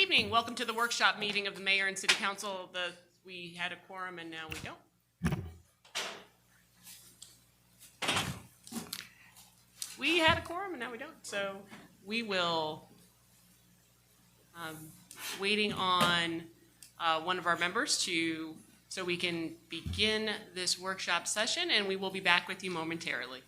evening. Welcome to the workshop meeting of the Mayor and City Council. We had a quorum and now we don't. We had a quorum and now we don't. So we will, waiting on one of our members so we can begin this workshop session, and we will be back with you momentarily.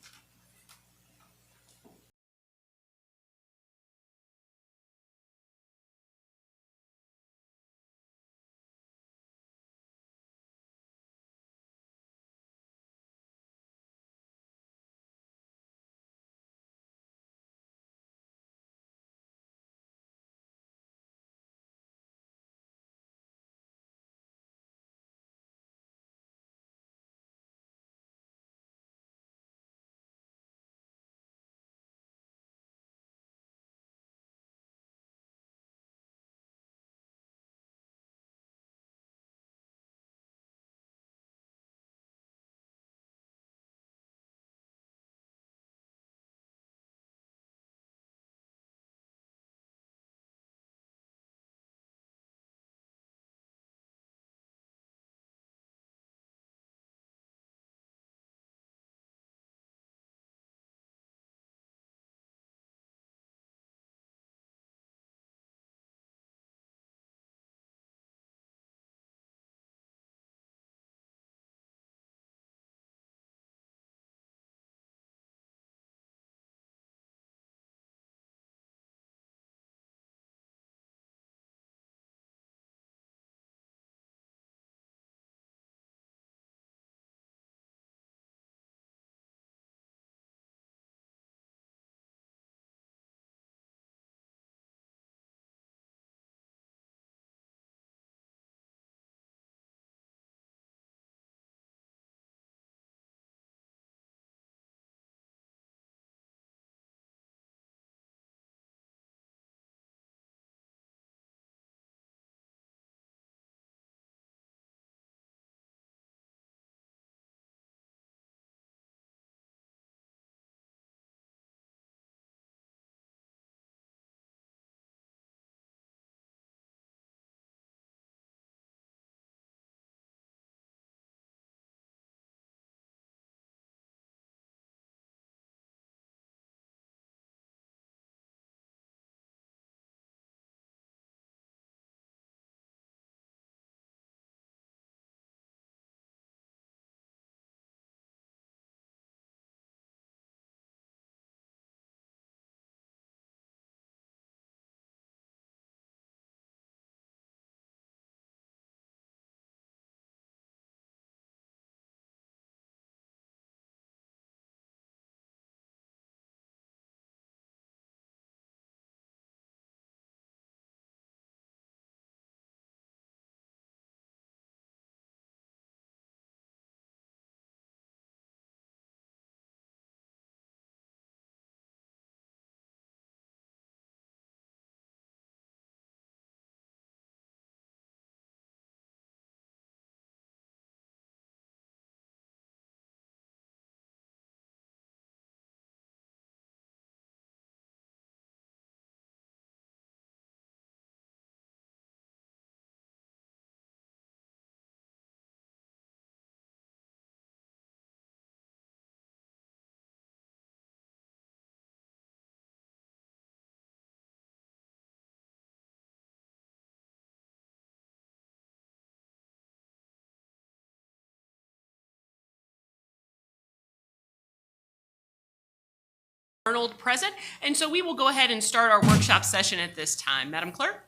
Arnold present, and so we will go ahead and start our workshop session at this time. Madam Clerk?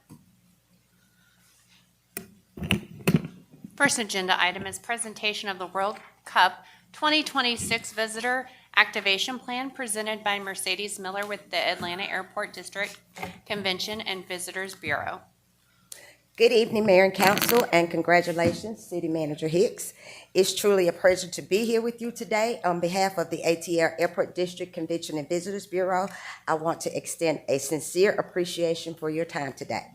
First agenda item is presentation of the World Cup 2026 Visitor Activation Plan presented by Mercedes Miller with the Atlanta Airport District Convention and Visitors Bureau. Good evening, Mayor and Council, and congratulations, City Manager Hicks. It's truly a pleasure to be here with you today. On behalf of the ATL Airport District Convention and Visitors Bureau, I want to extend a sincere appreciation for your time today.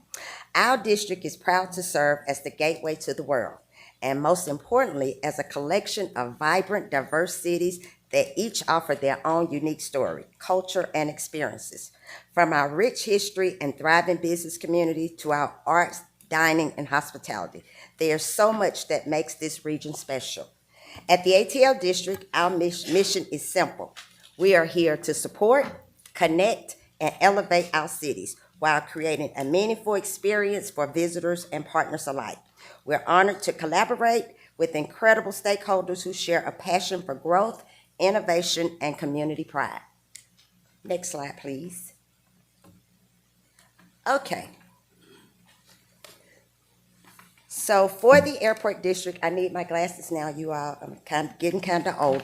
Our district is proud to serve as the gateway to the world, and most importantly, as a collection of vibrant, diverse cities that each offer their own unique story, culture, and experiences. From our rich history and thriving business community to our arts, dining, and hospitality, there's so much that makes this region special. At the ATL District, our mission is simple. We are here to support, connect, and elevate our cities while creating a meaningful experience for visitors and partners alike. We're honored to collaborate with incredible stakeholders who share a passion for growth, innovation, and community pride. Next slide, please. Okay. So for the airport district, I need my glasses now, you all. I'm getting kind of old.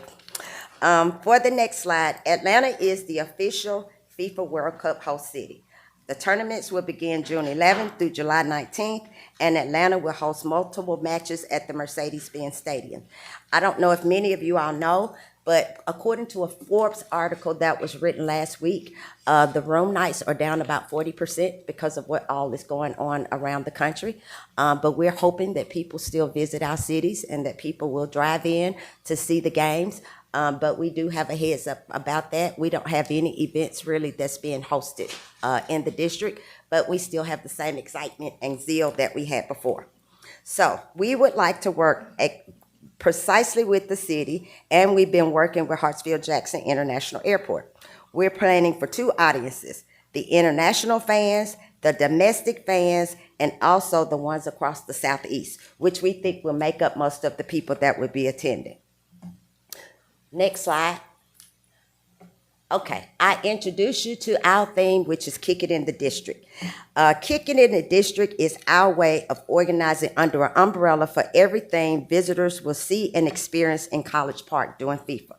For the next slide, Atlanta is the official FIFA World Cup host city. The tournaments will begin June 11th through July 19th, and Atlanta will host multiple matches at the Mercedes-Benz Stadium. I don't know if many of you all know, but according to a Forbes article that was written last week, the room nights are down about 40% because of what all is going on around the country. But we're hoping that people still visit our cities and that people will drive in to see the games. But we do have a heads up about that. We don't have any events really that's being hosted in the district, but we still have the same excitement and zeal that we had before. So we would like to work precisely with the city, and we've been working with Hartsfield-Jackson International Airport. We're planning for two audiences, the international fans, the domestic fans, and also the ones across the Southeast, which we think will make up most of the people that would be attending. Next slide. Okay, I introduce you to our theme, which is Kick It in the District. Kicking It in the District is our way of organizing under an umbrella for everything visitors will see and experience in College Park during FIFA.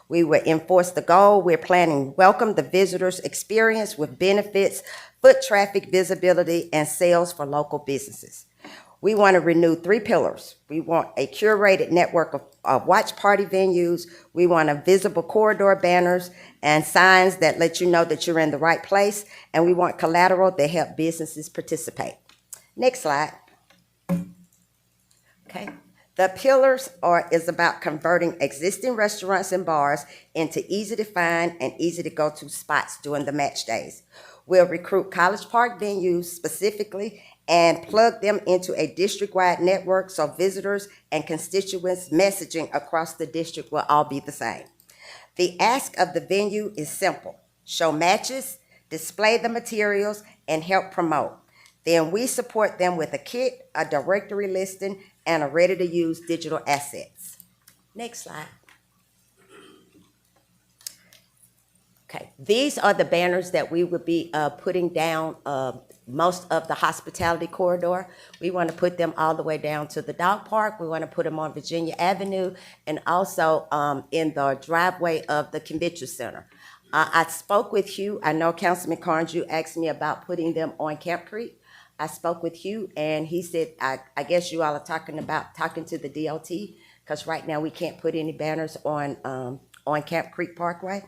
We will enforce the goal. We're planning welcome the visitors experience with benefits, foot traffic visibility, and sales for local businesses. We want to renew 3 pillars. We want a curated network of watch party venues. We want a visible corridor banners and signs that let you know that you're in the right place. And we want collateral that help businesses participate. Next slide. Okay. The pillars is about converting existing restaurants and bars into easy to find and easy to go to spots during the match days. We'll recruit College Park venues specifically and plug them into a district-wide network so visitors and constituents messaging across the district will all be the same. The ask of the venue is simple. Show matches, display the materials, and help promote. Then we support them with a kit, a directory listing, and a ready-to-use digital assets. Next slide. Okay, these are the banners that we would be putting down most of the hospitality corridor. We want to put them all the way down to the dog park. We want to put them on Virginia Avenue and also in the driveway of the convention center. I spoke with Hugh. I know Councilman Carnes, you asked me about putting them on Camp Creek. I spoke with Hugh and he said, I guess you all are talking to the DOT because right now we can't put any banners on Camp Creek Parkway.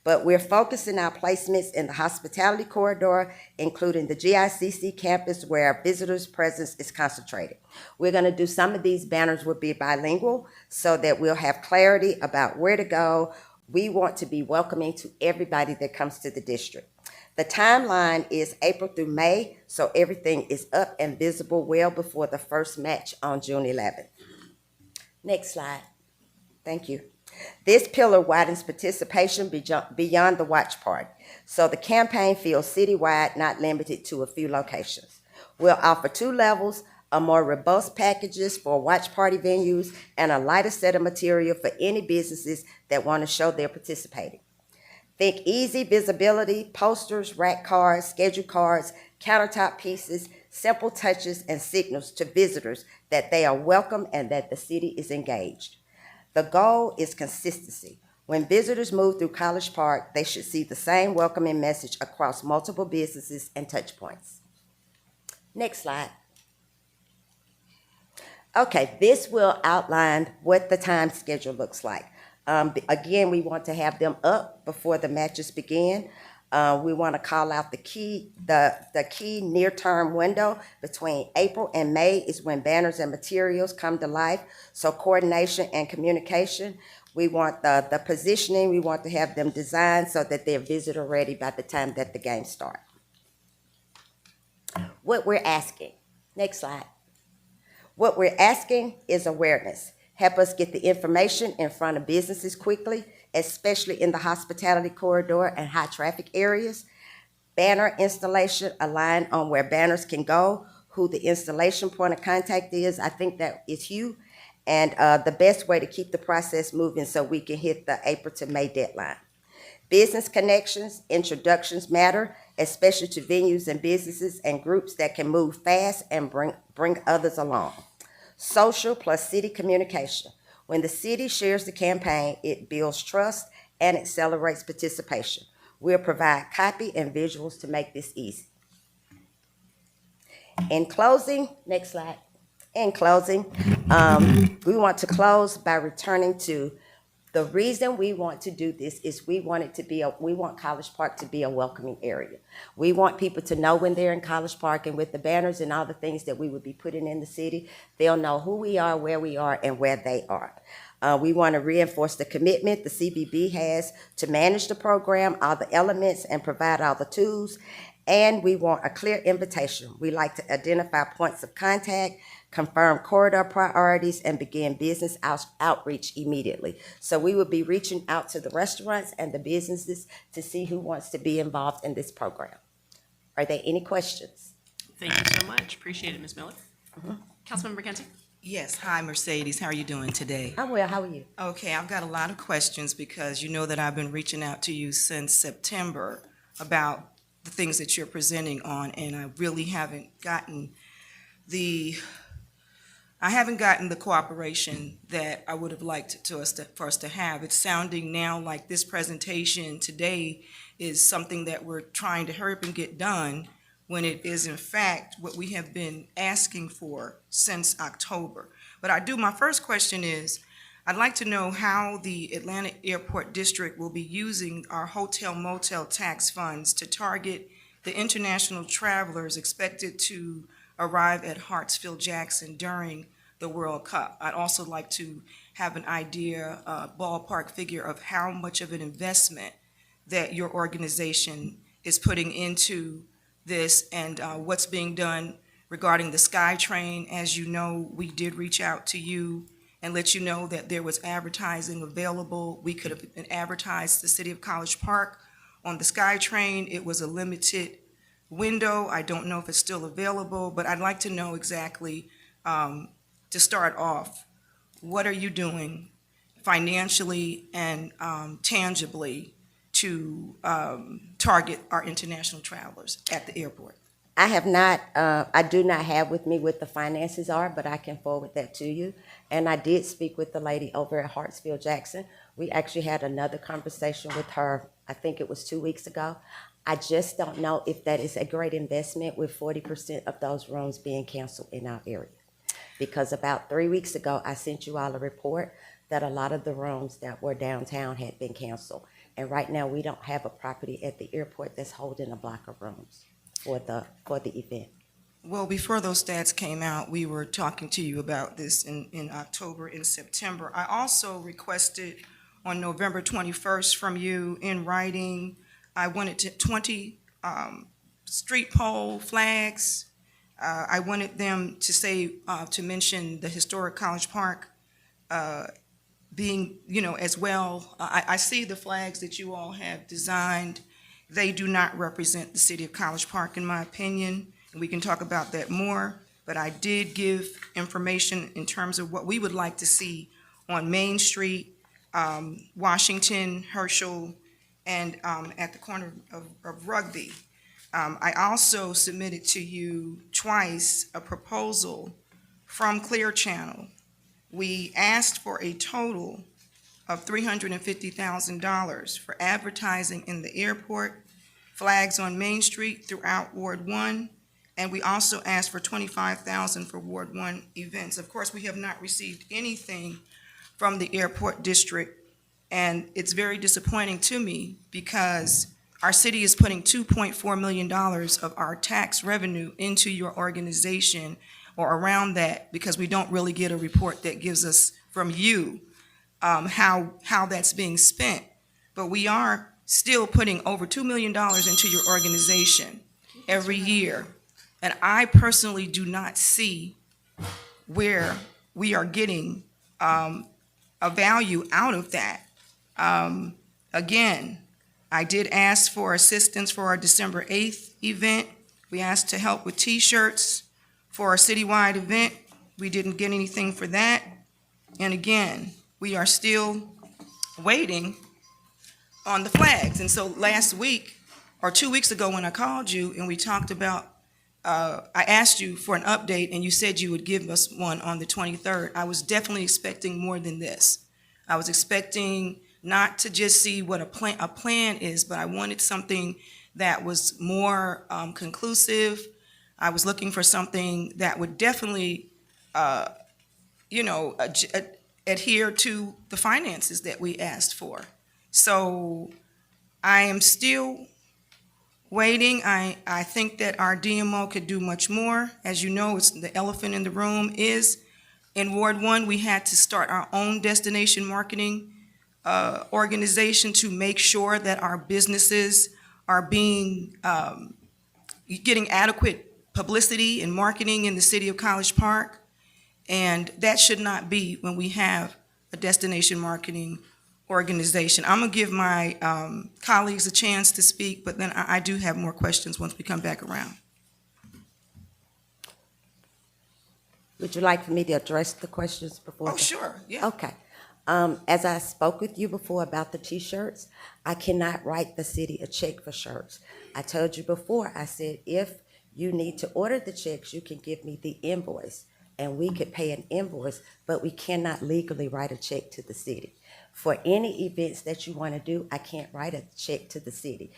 But we're focusing our placements in the hospitality corridor, including the GICC campus where our visitors' presence is concentrated. We're going to do some of these banners will be bilingual so that we'll have clarity about where to go. We want to be welcoming to everybody that comes to the district. The timeline is April through May, so everything is up and visible well before the first match on June 11th. Next slide. Thank you. This pillar widens participation beyond the watch party, so the campaign feels citywide, not limited to a few locations. We'll offer 2 levels, a more robust packages for watch party venues, and a lighter set of material for any businesses that want to show they're participating. Think easy visibility, posters, rack cards, schedule cards, countertop pieces, simple touches, and signals to visitors that they are welcome and that the city is engaged. The goal is consistency. When visitors move through College Park, they should see the same welcoming message across multiple businesses and touch points. Next slide. Okay, this will outline what the time schedule looks like. Again, we want to have them up before the matches begin. We want to call out the key near-term window between April and May is when banners and materials come to life. So coordination and communication. We want the positioning, we want to have them designed so that they're visitor ready by the time that the game starts. What we're asking, next slide. What we're asking is awareness. Help us get the information in front of businesses quickly, especially in the hospitality corridor and high traffic areas. Banner installation, align on where banners can go, who the installation point of contact is. I think that is you. And the best way to keep the process moving so we can hit the April to May deadline. Business connections, introductions matter, especially to venues and businesses and groups that can move fast and bring others along. Social plus city communication. When the city shares the campaign, it builds trust and accelerates participation. We'll provide copy and visuals to make this easy. In closing, next slide. In closing, we want to close by returning to the reason we want to do this is we want College Park to be a welcoming area. We want people to know when they're in College Park, and with the banners and all the things that we would be putting in the city, they'll know who we are, where we are, and where they are. We want to reinforce the commitment the CBB has to manage the program, all the elements, and provide all the tools. And we want a clear invitation. We like to identify points of contact, confirm corridor priorities, and begin business outreach immediately. So we will be reaching out to the restaurants and the businesses to see who wants to be involved in this program. Are there any questions? Thank you so much. Appreciate it, Ms. Miller. Councilmember McKenzie? Yes, hi Mercedes, how are you doing today? I'm well, how are you? Okay, I've got a lot of questions because you know that I've been reaching out to you since September about the things that you're presenting on, and I really haven't gotten the cooperation that I would have liked for us to have. It's sounding now like this presentation today is something that we're trying to hurry up and get done, when it is in fact what we have been asking for since October. But my first question is, I'd like to know how the Atlanta Airport District will be using our hotel motel tax funds to target the international travelers expected to arrive at Hartsfield-Jackson during the World Cup. I'd also like to have an idea, ballpark figure of how much of an investment that your organization is putting into this, and what's being done regarding the SkyTrain. As you know, we did reach out to you and let you know that there was advertising available. We could have advertised the city of College Park on the SkyTrain. It was a limited window. I don't know if it's still available, but I'd like to know exactly, to start off, what are you doing financially and tangibly to target our international travelers at the airport? I do not have with me what the finances are, but I can forward that to you. And I did speak with the lady over at Hartsfield-Jackson. We actually had another conversation with her, I think it was 2 weeks ago. I just don't know if that is a great investment with 40% of those rooms being canceled in our area. Because about 3 weeks ago, I sent you all a report that a lot of the rooms that were downtown had been canceled. And right now, we don't have a property at the airport that's holding a block of rooms for the event. Well, before those stats came out, we were talking to you about this in October and September. I also requested on November 21st from you in writing, I wanted 20 street pole flags. I wanted them to say, to mention the historic College Park being, as well. I see the flags that you all have designed. They do not represent the city of College Park, in my opinion, and we can talk about that more. But I did give information in terms of what we would like to see on Main Street, Washington, Herschel, and at the corner of Rugby. I also submitted to you twice a proposal from Clear Channel. We asked for a total of $350,000 for advertising in the airport, flags on Main Street throughout Ward 1, and we also asked for $25,000 for Ward 1 events. Of course, we have not received anything from the airport district, and it's very disappointing to me because our city is putting $2.4 million of our tax revenue into your organization or around that, because we don't really get a report that gives us from you how that's being spent. But we are still putting over $2 million into your organization every year. And I personally do not see where we are getting a value out of that. Again, I did ask for assistance for our December 8th event. We asked to help with T-shirts for our citywide event. We didn't get anything for that. And again, we are still waiting on the flags. And so last week, or 2 weeks ago when I called you and we talked about, I asked you for an update and you said you would give us one on the 23rd. I was definitely expecting more than this. I was expecting not to just see what a plan is, but I wanted something that was more conclusive. I was looking for something that would definitely, adhere to the finances that we asked for. So I am still waiting. I think that our DMO could do much more. As you know, it's the elephant in the room is in Ward 1, we had to start our own destination marketing organization to make sure that our businesses are being getting adequate publicity and marketing in the city of College Park. And that should not be when we have a destination marketing organization. I'm gonna give my colleagues a chance to speak, but then I do have more questions once we come back around. Would you like for me to address the questions before? Oh, sure, yeah. Okay. As I spoke with you before about the T-shirts, I cannot write the city a check for shirts. I told you before, I said, if you need to order the checks, you can give me the invoice, and we could pay an invoice, but we cannot legally write a check to the city. For any events that you want to do, I can't write a check to the city.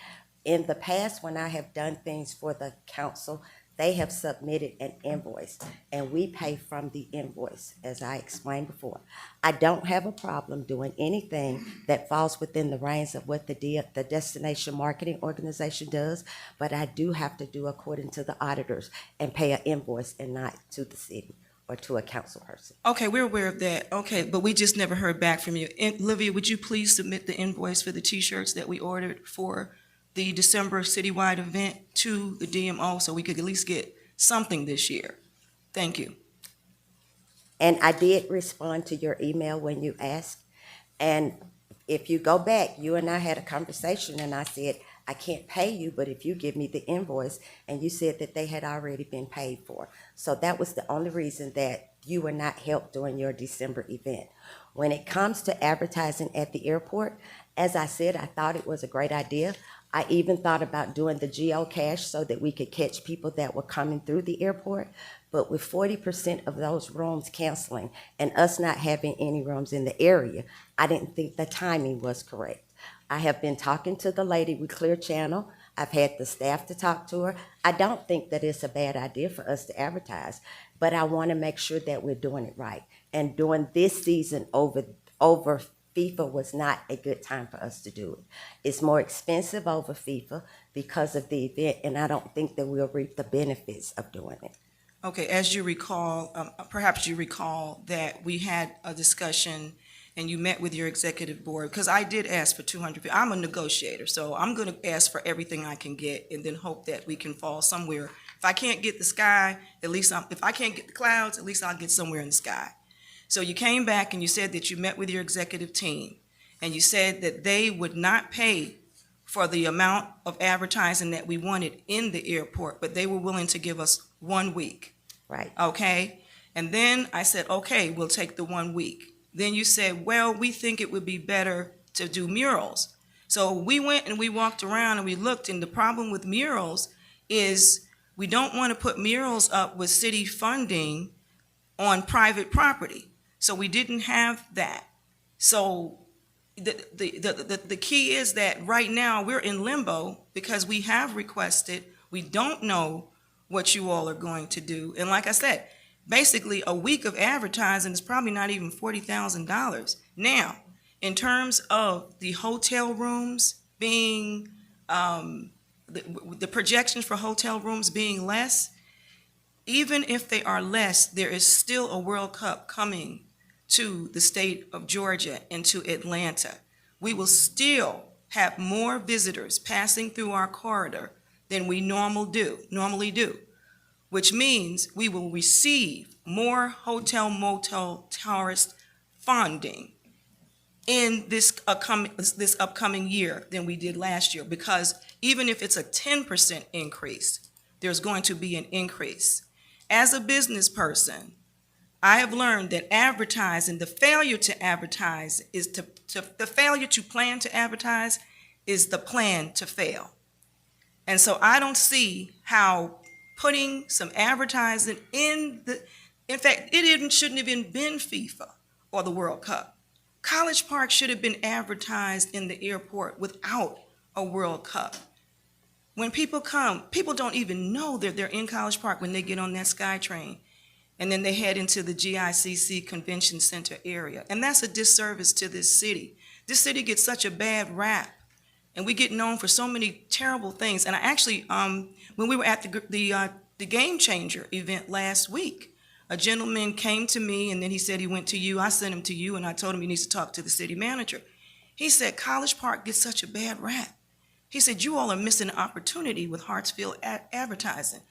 In the past, when I have done things for the council, they have submitted an invoice, and we pay from the invoice, as I explained before. I don't have a problem doing anything that falls within the reins of what the Destination Marketing Organization does, but I do have to do according to the auditors and pay an invoice and not to the city or to a council person. Okay, we're aware of that. Okay, but we just never heard back from you. And Olivia, would you please submit the invoice for the T-shirts that we ordered for the December citywide event to the DMO so we could at least get something this year? Thank you. And I did respond to your email when you asked. And if you go back, you and I had a conversation and I said, I can't pay you, but if you give me the invoice, and you said that they had already been paid for. So that was the only reason that you were not helped during your December event. When it comes to advertising at the airport, as I said, I thought it was a great idea. I even thought about doing the geocache so that we could catch people that were coming through the airport. But with 40% of those rooms canceling and us not having any rooms in the area, I didn't think the timing was correct. I have been talking to the lady with Clear Channel. I've had the staff to talk to her. I don't think that it's a bad idea for us to advertise, but I want to make sure that we're doing it right. And during this season over FIFA was not a good time for us to do it. It's more expensive over FIFA because of the event, and I don't think that we'll reap the benefits of doing it. Okay, as you recall, perhaps you recall that we had a discussion and you met with your executive board, because I did ask for 200. I'm a negotiator, so I'm going to ask for everything I can get and then hope that we can fall somewhere. If I can't get the sky, at least if I can't get the clouds, at least I'll get somewhere in the sky. So you came back and you said that you met with your executive team, and you said that they would not pay for the amount of advertising that we wanted in the airport, but they were willing to give us 1 week. Right. Okay? And then I said, okay, we'll take the 1 week. Then you said, well, we think it would be better to do murals. So we went and we walked around and we looked, and the problem with murals is we don't want to put murals up with city funding on private property. So we didn't have that. So the key is that right now we're in limbo because we have requested, we don't know what you all are going to do. And like I said, basically a week of advertising is probably not even $40,000. Now, in terms of the hotel rooms being the projections for hotel rooms being less, even if they are less, there is still a World Cup coming to the state of Georgia and to Atlanta. We will still have more visitors passing through our corridor than we normally do, which means we will receive more hotel motel tourist funding in this upcoming year than we did last year, because even if it's a 10% increase, there's going to be an increase. As a business person, I have learned that advertising, the failure to advertise is the failure to plan to advertise is the plan to fail. And so I don't see how putting some advertising in fact, it even shouldn't have even been FIFA or the World Cup. College Park should have been advertised in the airport without a World Cup. When people come, people don't even know that they're in College Park when they get on that SkyTrain. And then they head into the GICC Convention Center area. And that's a disservice to this city. This city gets such a bad rap. And we get known for so many terrible things. And I actually, when we were at the Game Changer event last week, a gentleman came to me and then he said he went to you. I sent him to you and I told him he needs to talk to the city manager. He said, College Park gets such a bad rap. He said, you all are missing an opportunity with Hartsfield advertising.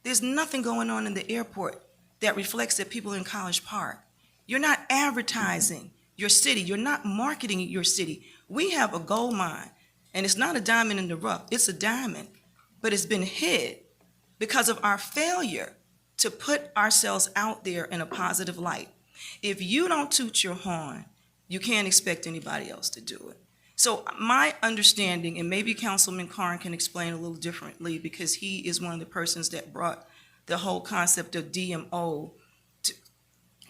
There's nothing going on in the airport that reflects that people are in College Park. You're not advertising your city. You're not marketing your city. We have a gold mine, and it's not a diamond in the rough. It's a diamond, but it's been hid because of our failure to put ourselves out there in a positive light. If you don't toot your horn, you can't expect anybody else to do it. So my understanding, and maybe Councilman Carn can explain a little differently because he is one of the persons that brought the whole concept of DMO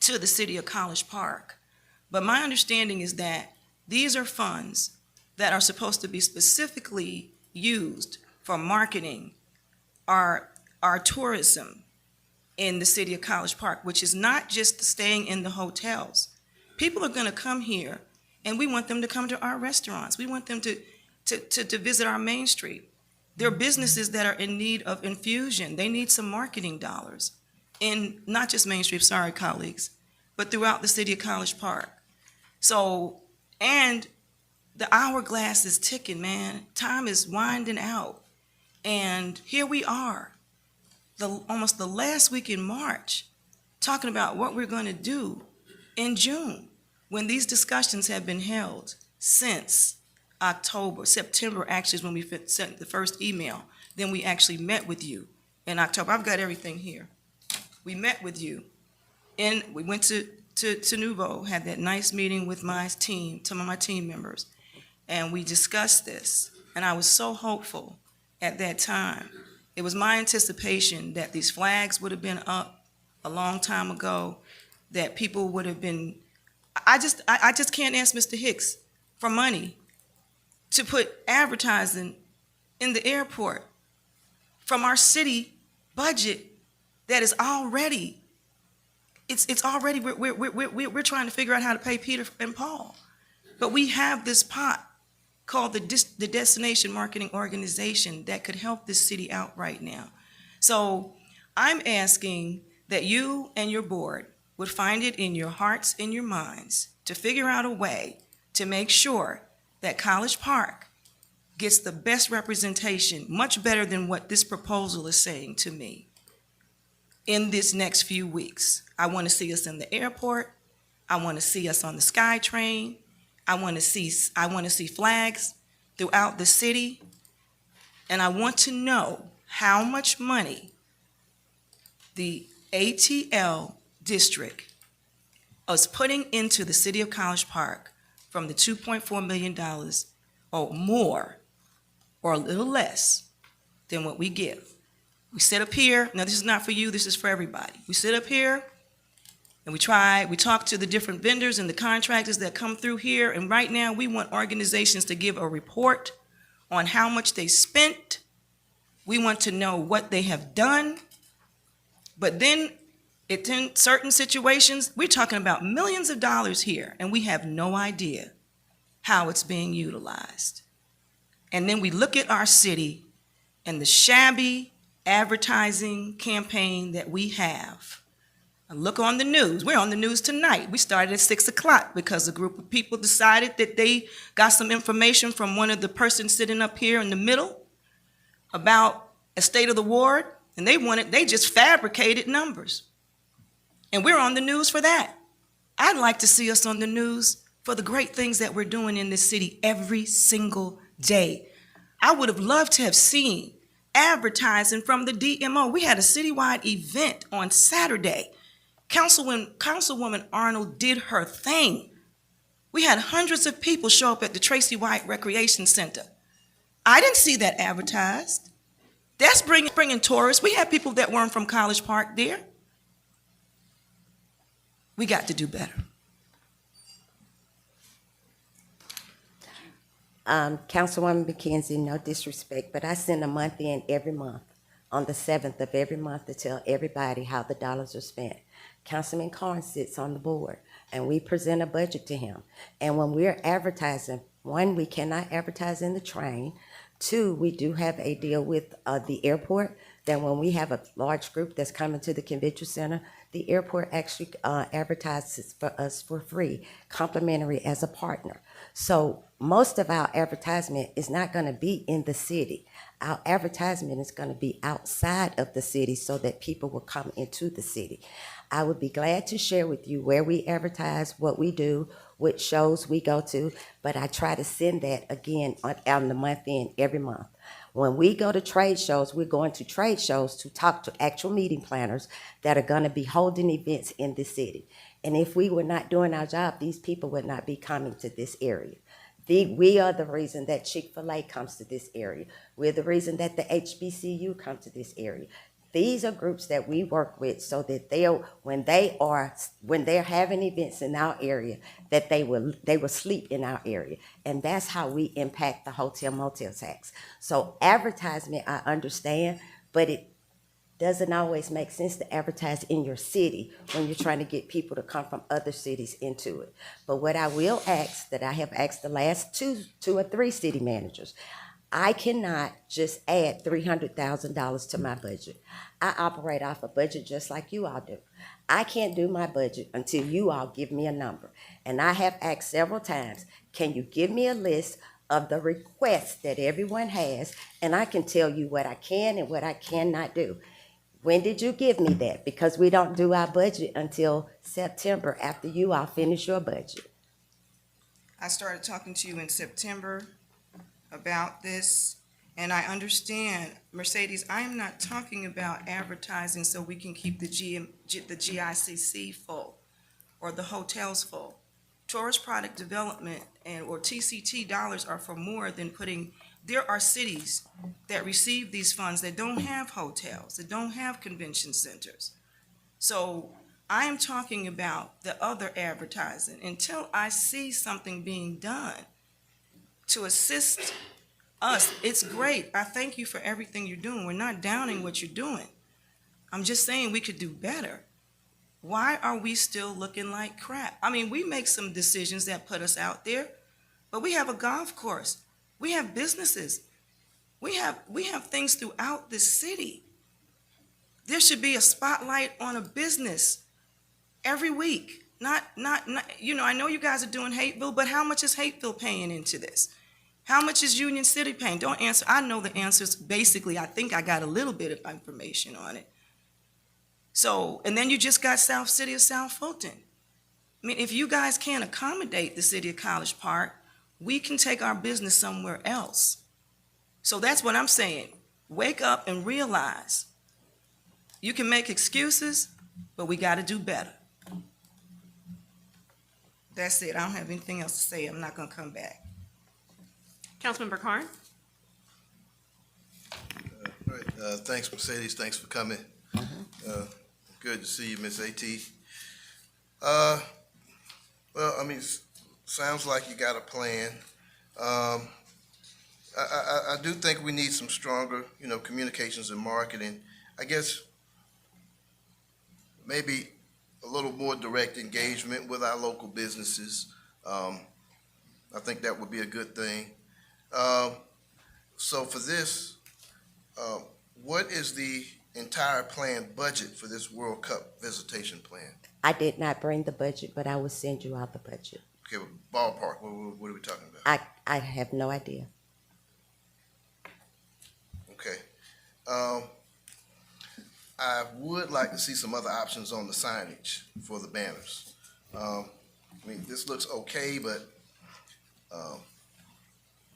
to the city of College Park. But my understanding is that these are funds that are supposed to be specifically used for marketing our tourism in the city of College Park, which is not just staying in the hotels. People are going to come here, and we want them to come to our restaurants. We want them to visit our Main Street. There are businesses that are in need of infusion. They need some marketing dollars in not just Main Street, sorry, colleagues, but throughout the city of College Park. So, and the hourglass is ticking, man. Time is winding out. And here we are, almost the last week in March, talking about what we're going to do in June, when these discussions have been held since September actually is when we sent the first email. Then we actually met with you in October. I've got everything here. We met with you, and we went to Nouveau, had that nice meeting with my team, some of my team members, and we discussed this. And I was so hopeful at that time. It was my anticipation that these flags would have been up a long time ago, that people would have been. I just can't ask Mr. Hicks for money to put advertising in the airport from our city budget that is already, it's already, we're trying to figure out how to pay Peter and Paul. But we have this pot called the Destination Marketing Organization that could help this city out right now. So I'm asking that you and your board would find it in your hearts and your minds to figure out a way to make sure that College Park gets the best representation, much better than what this proposal is saying to me, in this next few weeks. I want to see us in the airport. I want to see us on the SkyTrain. I want to see flags throughout the city. And I want to know how much money the ATL district is putting into the city of College Park from the $2.4 million or more, or a little less than what we give. We sit up here, now this is not for you, this is for everybody. We sit up here and we talk to the different vendors and the contractors that come through here, and right now we want organizations to give a report on how much they spent. We want to know what they have done. But then in certain situations, we're talking about millions of dollars here, and we have no idea how it's being utilized. And then we look at our city and the shabby advertising campaign that we have. And look on the news. We're on the news tonight. We started at 6 o'clock because a group of people decided that they got some information from one of the persons sitting up here in the middle about a state of the ward, and they just fabricated numbers. And we're on the news for that. I'd like to see us on the news for the great things that we're doing in this city every single day. I would have loved to have seen advertising from the DMO. We had a citywide event on Saturday. Councilwoman Arnold did her thing. We had hundreds of people show up at the Tracy White Recreation Center. I didn't see that advertised. That's bringing tourists. We had people that weren't from College Park there. We got to do better. Councilwoman McKenzie, no disrespect, but I send a month in every month on the 7th of every month to tell everybody how the dollars are spent. Councilman Carn sits on the board, and we present a budget to him. And when we're advertising, one, we cannot advertise in the train. Two, we do have a deal with the airport, that when we have a large group that's coming to the convention center, the airport actually advertises for us for free, complimentary as a partner. So most of our advertisement is not going to be in the city. Our advertisement is going to be outside of the city so that people will come into the city. I would be glad to share with you where we advertise, what we do, which shows we go to, but I try to send that again on the month end every month. When we go to trade shows, we're going to trade shows to talk to actual meeting planners that are going to be holding events in the city. And if we were not doing our job, these people would not be coming to this area. We are the reason that Chick-fil-A comes to this area. We're the reason that the HBCU come to this area. These are groups that we work with so that when they're having events in our area, that they will sleep in our area. And that's how we impact the hotel motel tax. So advertisement, I understand, but it doesn't always make sense to advertise in your city when you're trying to get people to come from other cities into it. But what I will ask, that I have asked the last two or three city managers, I cannot just add $300,000 to my budget. I operate off a budget just like you all do. I can't do my budget until you all give me a number. And I have asked several times, can you give me a list of the requests that everyone has, and I can tell you what I can and what I cannot do. When did you give me that? Because we don't do our budget until September after you all finish your budget. I started talking to you in September about this, and I understand, Mercedes, I am not talking about advertising so we can keep the GICC full or the hotels full. Tourist product development or TCT dollars are for more than there are cities that receive these funds that don't have hotels, that don't have convention centers. So I am talking about the other advertising. Until I see something being done to assist us, it's great. I thank you for everything you're doing. We're not downing what you're doing. I'm just saying we could do better. Why are we still looking like crap? I mean, we make some decisions that put us out there, but we have a golf course. We have businesses. We have things throughout the city. There should be a spotlight on a business every week. Not, I know you guys are doing Hateville, but how much is Hateville paying into this? How much is Union City paying? Don't answer. I know the answers. Basically, I think I got a little bit of information on it. So, and then you just got South City of South Fulton. I mean, if you guys can't accommodate the city of College Park, we can take our business somewhere else. So that's what I'm saying. Wake up and realize you can make excuses, but we got to do better. That's it. I don't have anything else to say. I'm not going to come back. Councilmember Carn? Right. Thanks, Mercedes. Thanks for coming. Good to see you, Miss A.T. Well, I mean, sounds like you got a plan. I do think we need some stronger, communications and marketing. I guess maybe a little more direct engagement with our local businesses. I think that would be a good thing. So for this, what is the entire planned budget for this World Cup visitation plan? I did not bring the budget, but I will send you out the budget. Okay, ballpark, what are we talking about? I have no idea. Okay. I would like to see some other options on the signage for the banners. I mean, this looks okay, but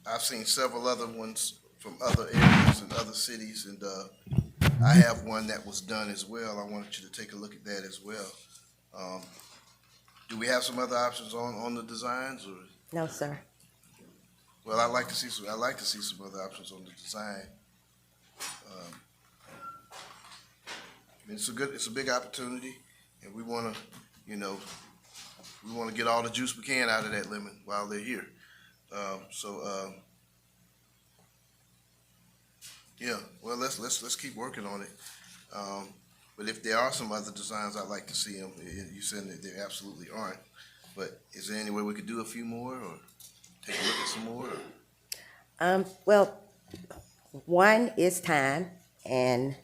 I've seen several other ones from other areas and other cities, and I have one that was done as well. I wanted you to take a look at that as well. Do we have some other options on the designs, or? No, sir. Well, I'd like to see some other options on the design. I mean, it's a big opportunity, and we wanna, we wanna get all the juice we can out of that lemon while they're here. Yeah, well, let's keep working on it. But if there are some other designs, I'd like to see them. You said that there absolutely aren't, but is there any way we could do a few more, or take a look at some more? Well, one is time, and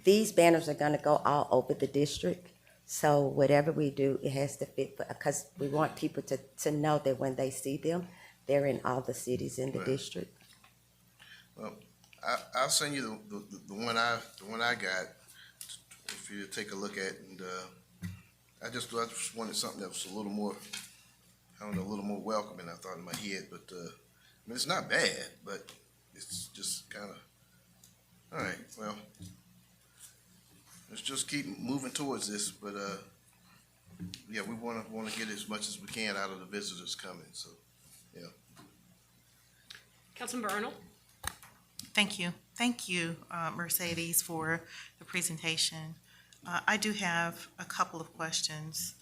these banners are gonna go all over the district. So whatever we do, it has to fit, because we want people to know that when they see them, they're in all the cities in the Right. district. Well, I'll send you the one I got, if you take a look at, and I just wanted something that was a little more, a little more welcoming, I thought in my head, but I mean, it's not bad, but it's just kind of, all right, well, let's just keep moving towards this, but yeah, we want to get as much as we can out of the visitors coming, so, yeah. Councilmember Arnold? Thank you. Thank you, Mercedes, for the presentation. I do have a couple of questions.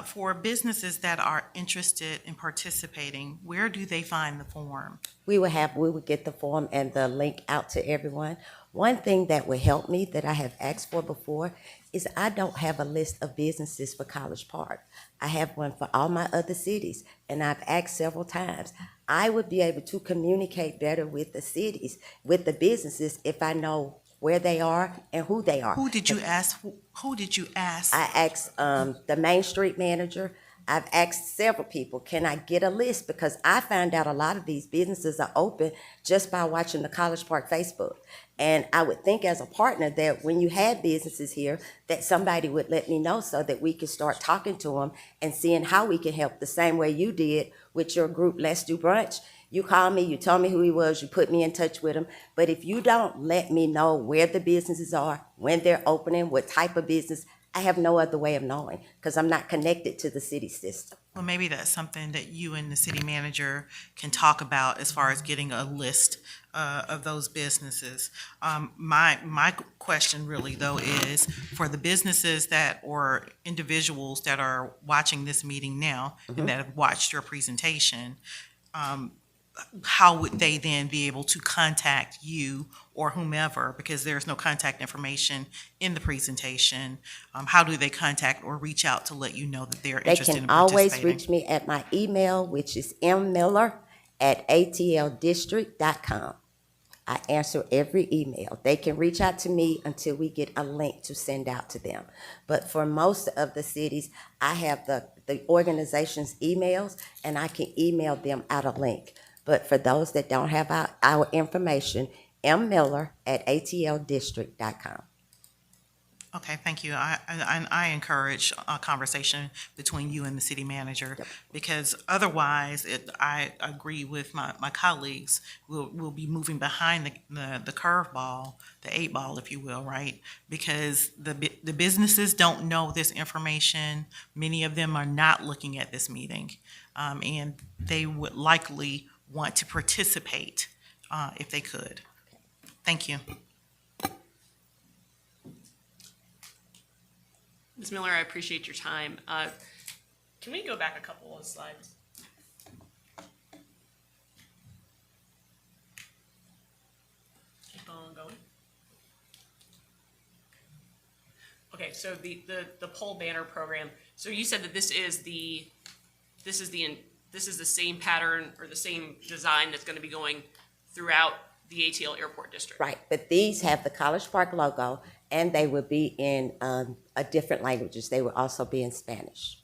For businesses that are interested in participating, where do they find the form? We would get the form and the link out to everyone. One thing that would help me that I have asked for before is I don't have a list of businesses for College Park. I have one for all my other cities, and I've asked several times. I would be able to communicate better with the cities, with the businesses, if I know where they are and who they are. Who did you ask? Who did you ask? I asked the Main Street manager. I've asked several people, can I get a list? Because I found out a lot of these businesses are open just by watching the College Park Facebook. And I would think as a partner that when you had businesses here, that somebody would let me know so that we could start talking to them and seeing how we can help the same way you did with your group, Let's Do Brunch. You called me, you told me who he was, you put me in touch with him. But if you don't let me know where the businesses are, when they're opening, what type of business, I have no other way of knowing because I'm not connected to the city system. Well, maybe that's something that you and the city manager can talk about as far as getting a list of those businesses. My question really though is for the businesses that or individuals that are watching this meeting now and that have watched your presentation, how would they then be able to contact you or whomever, because there's no contact information in the presentation? How do they contact or reach out to let you know that they're They interested in can always participating? reach me at my email, which is mmiller@atldistrict.com. I answer every email. They can reach out to me until we get a link to send out to them. But for most of the cities, I have the organization's emails, and I can email them out a link. But for those that don't have our information, mmiller@atldistrict.com. Okay, thank you. I encourage a conversation between you and the city manager, because otherwise, I agree with my colleagues, we'll be moving behind the curveball, the 8 ball, if you will, right? Because the businesses don't know this information. Many of them are not looking at this meeting, and they would likely want to participate if they could. Thank you. Ms. Miller, I appreciate your time. Can we go back a couple of slides? Keep on going. Okay, so the pole banner program. So you said that this is the same pattern or the same design that's going to be going throughout the ATL Airport District. Right, but these have the College Park logo, and they will be in a different languages. They will also be in Spanish.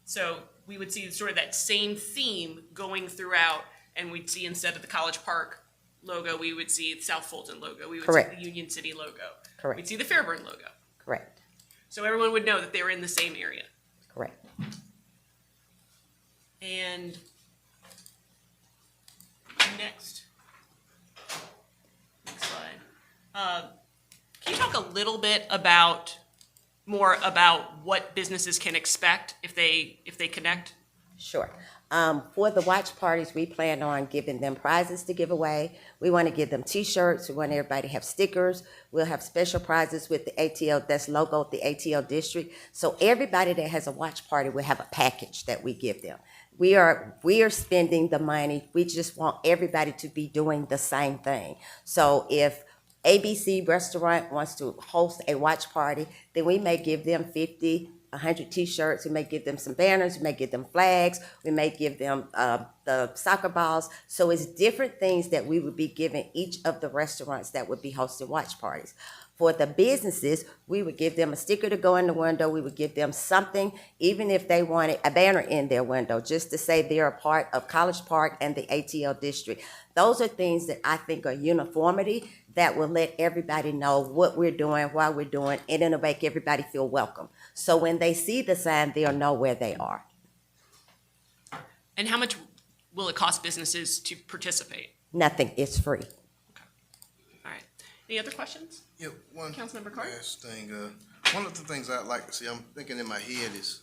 So we would see sort of that same theme going throughout, and we'd see instead of the College Park logo, we would see the South Fulton logo. We would Correct. see the Union City logo. Correct. We'd see the Fairburn logo. Correct, So everyone would know that they were in the same area. correct. And next slide. Can you talk a little bit more about what businesses can expect if they connect? Sure. For the watch parties, we plan on giving them prizes to give away. We want to give them T-shirts. We want everybody to have stickers. We'll have special prizes with the ATL, that's logoed the ATL district. So everybody that has a watch party will have a package that we give them. We are spending the money. We just want everybody to be doing the same thing. So if ABC Restaurant wants to host a watch party, then we may give them 50, 100 T-shirts. We may give them some banners. We may give them flags. We may give them the soccer balls. So it's different things that we would be giving each of the restaurants that would be hosting watch parties. For the businesses, we would give them a sticker to go in the window. We would give them something, even if they wanted a banner in their window, just to say they're a part of College Park and the ATL district. Those are things that I think are uniformity that will let everybody know what we're doing, why we're doing, and it'll make everybody feel welcome. So when they see the sign, they'll know where they are. And how much will it cost businesses to participate? Nothing, it's free. All right. Any other questions? Yeah, one Councilmember Carr? last thing. One of the things I'd like to see, I'm thinking in my head is,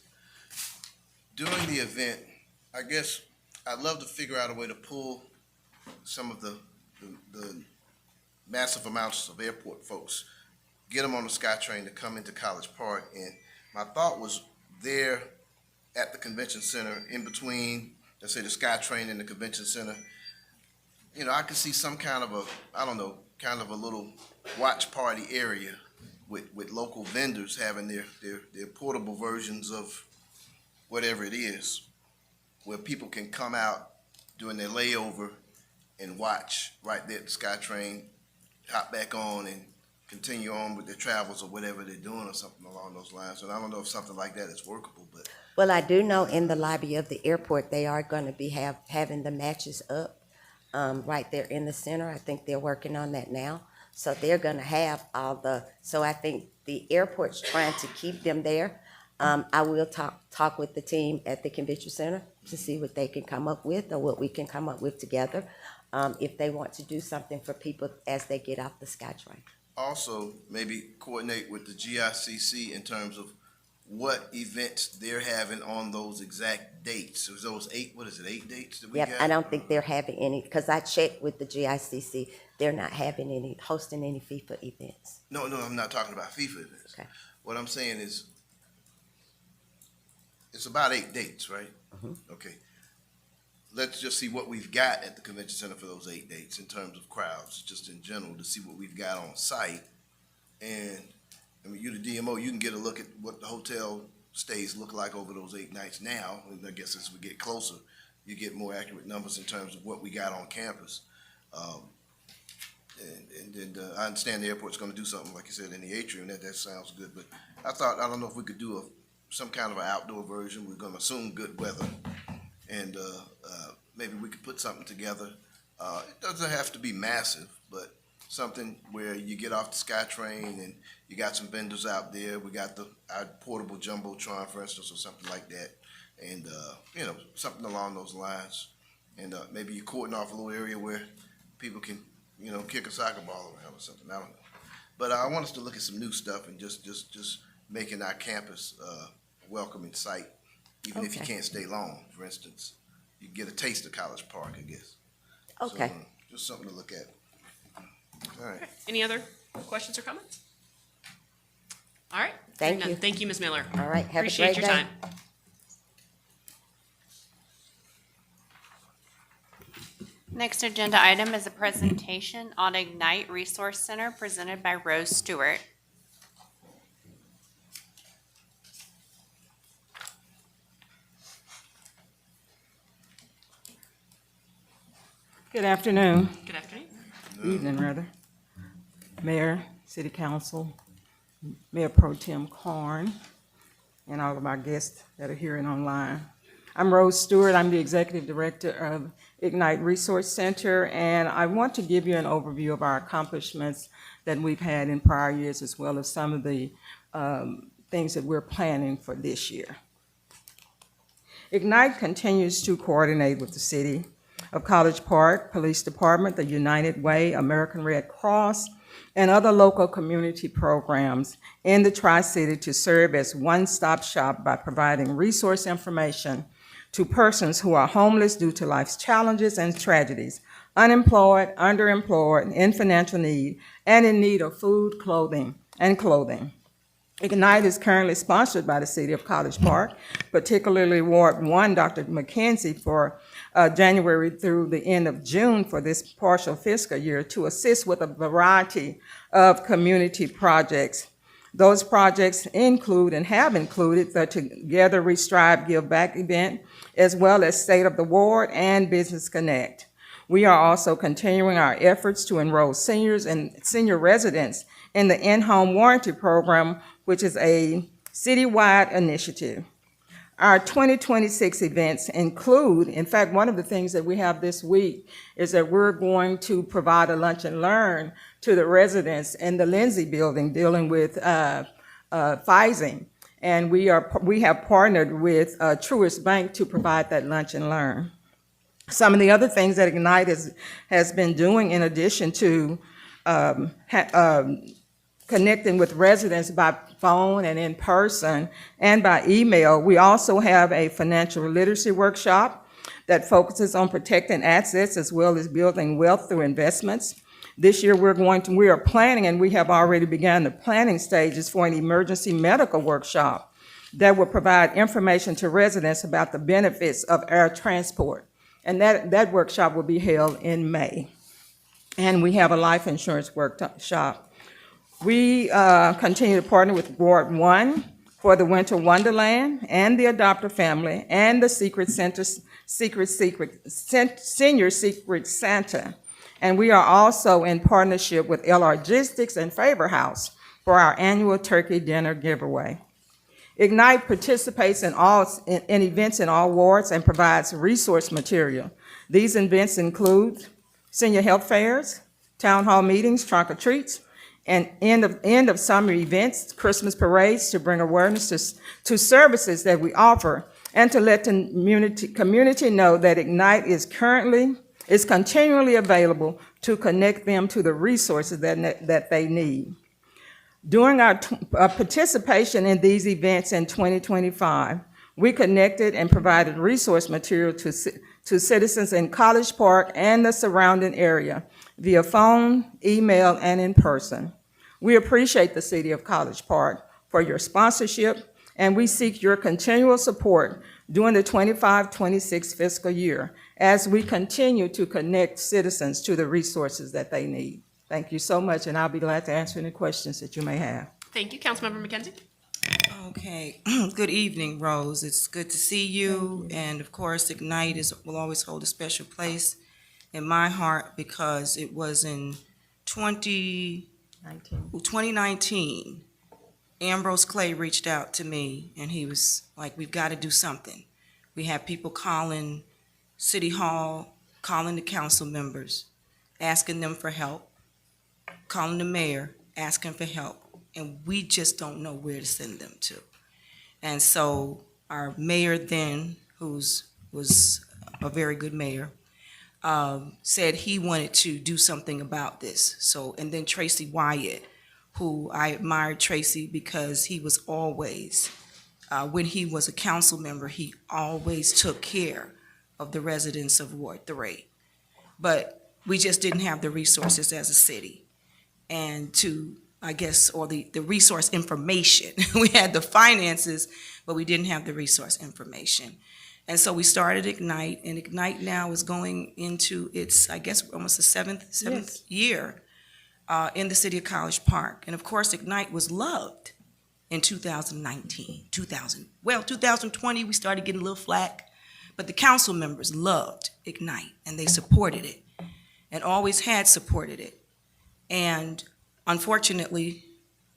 during the event, I guess I'd love to figure out a way to pull some of the massive amounts of airport folks, get them on the SkyTrain to come into College Park. And my thought was there at the convention center, in between, let's say, the SkyTrain and the convention center, you know, I could see some kind of kind of a little watch party area with local vendors having their portable versions of whatever it is, where people can come out during their layover and watch right there at the SkyTrain, hop back on and continue on with their travels or whatever they're doing or something along those lines. And I don't know if something like that is workable, but Well, I do know in the lobby of the airport, they are going to be having the matches up right there in the center. I think they're working on that now. So they're going to have so I think the airport's trying to keep them there. I will talk with the team at the convention center to see what they can come up with or what we can come up with together, if they want to do something for people as they get off the SkyTrain. also maybe coordinate with the GICC in terms of what events they're having on those exact dates. So those 8 dates that we got? Yep, I don't think they're having any, because I checked with the GICC, they're not hosting any FIFA events. No, I'm not talking about FIFA events. Okay. What I'm saying is, it's about 8 dates, right? Okay. Let's just see what we've got at the convention center for those 8 dates in terms of crowds, just in general, to see what we've got on site. And, I mean, you're the DMO, you can get a look at what the hotel stays look like over those 8 nights now. And I guess as we get closer, you get more accurate numbers in terms of what we got on campus. And I understand the airport's gonna do something, like you said, in the atrium, that sounds good, but I don't know if we could do some kind of an outdoor version. We're gonna assume good weather, and maybe we could put something together. It doesn't have to be massive, but something where you get off the SkyTrain and you got some vendors out there. We got our portable Jumbotron, for instance, or something like that, and something along those lines. And maybe you cordon off a little area where people can kick a soccer ball around or something. I don't know. But I want us to look at some new stuff and just making our campus a welcoming site, even if you Okay. can't stay long. For instance, you get a taste of College Park, I guess. Okay. So, just something to look at. All right. Any other questions or comments? All right. Thank Hearing none. you. Thank you, Ms. Miller. All right, have a Appreciate great your day. time. Next agenda item is a presentation on Ignite Resource Center presented by Rose Stewart. Good afternoon, Good afternoon. evening rather. Mayor, City Council, Mayor Pro Tem Carn, and all of our guests that are here and online. I'm Rose Stewart. I'm the Executive Director of Ignite Resource Center, and I want to give you an overview of our accomplishments that we've had in prior years, as well as some of the things that we're planning for this year. Ignite continues to coordinate with the City of College Park, Police Department, the United Way, American Red Cross, and other local community programs in the Tri-City to serve as one-stop shop by providing resource information to persons who are homeless due to life's challenges and tragedies, unemployed, underemployed, in financial need, and in need of food, clothing. Ignite is currently sponsored by the City of College Park, particularly Ward 1, Dr. McKenzie, for January through the end of June for this partial fiscal year to assist with a variety of community projects. Those projects include and have included the Together We Strive Give Back event, as well as State of the Ward and Business Connect. We are also continuing our efforts to enroll seniors and senior residents in the in-home warranty program, which is a citywide initiative. Our 2026 events include, in fact, one of the things that we have this week is that we're going to provide a lunch and learn to the residents in the Lindsay building dealing with physing. And we have partnered with Truist Bank to provide that lunch and learn. Some of the other things that Ignite has been doing, in addition to connecting with residents by phone and in person and by email, we also have a financial literacy workshop that focuses on protecting assets as well as building wealth through investments. This year we are planning, and we have already begun the planning stages for an emergency medical workshop that will provide information to residents about the benefits of air transport. And that workshop will be held in May. And we have a life insurance workshop. We continue to partner with Ward 1 for the Winter Wonderland and the Adopter Family and the Senior Secret Santa. And we are also in partnership with LRgistics and Favor House for our annual turkey dinner giveaway. Ignite participates in events in all wards and provides resource material. These events include senior health fairs, town hall meetings, trunk or treats, and end of summer events, Christmas parades to bring awareness to services that we offer and to let the community know that Ignite is continually available to connect them to the resources that they need. During our participation in these events in 2025, we connected and provided resource material to citizens in College Park and the surrounding area via phone, email, and in person. We appreciate the City of College Park for your sponsorship, and we seek your continual support during the 25-26 fiscal year as we continue to connect citizens to the resources that they need. Thank you so much, and I'll be glad to answer any questions that you may have. Thank you, Councilmember McKenzie. Okay, good evening, Rose. It's good to see you. And of course, Ignite will always hold a special place in my heart because it was in 2019, Ambrose Clay reached out to me and he was like, we've got to do something. We have people calling City Hall, calling the council members, asking them for help, calling the mayor, asking for help. And we just don't know where to send them to. And so our mayor then, who was a very good mayor, said he wanted to do something about this. So, and then Tracy Wyatt, who I admired Tracy because he was always, when he was a council member, he always took care of the residents of Ward 3. But we just didn't have the resources as a city. And the resource information. We had the finances, but we didn't have the resource information. And so we started Ignite, and Ignite now is going into its, I guess, almost the seventh year in the city of College Park. And of course, Ignite was loved in 2019, 2020, we started getting a little flack, but the council members loved Ignite, and they supported it. and always had supported it. And unfortunately,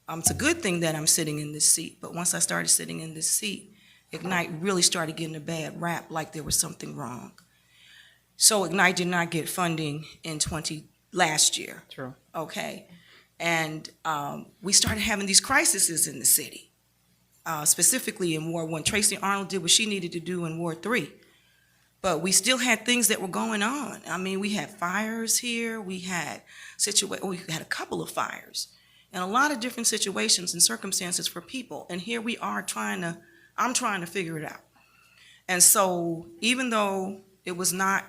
it's a good thing that I'm sitting in this seat, but once I started sitting in this seat, Ignite really started getting a bad rap, like there was something wrong. So Ignite did not get funding in last year. True. Okay. And we started having these crises in the city, specifically in Ward 1. Tracy Arnold did what she needed to do in Ward 3. But we still had things that were going on. I mean, we had fires here. We had we had a couple of fires and a lot of different situations and circumstances for people. And here we are I'm trying to figure it out. And so even though it was not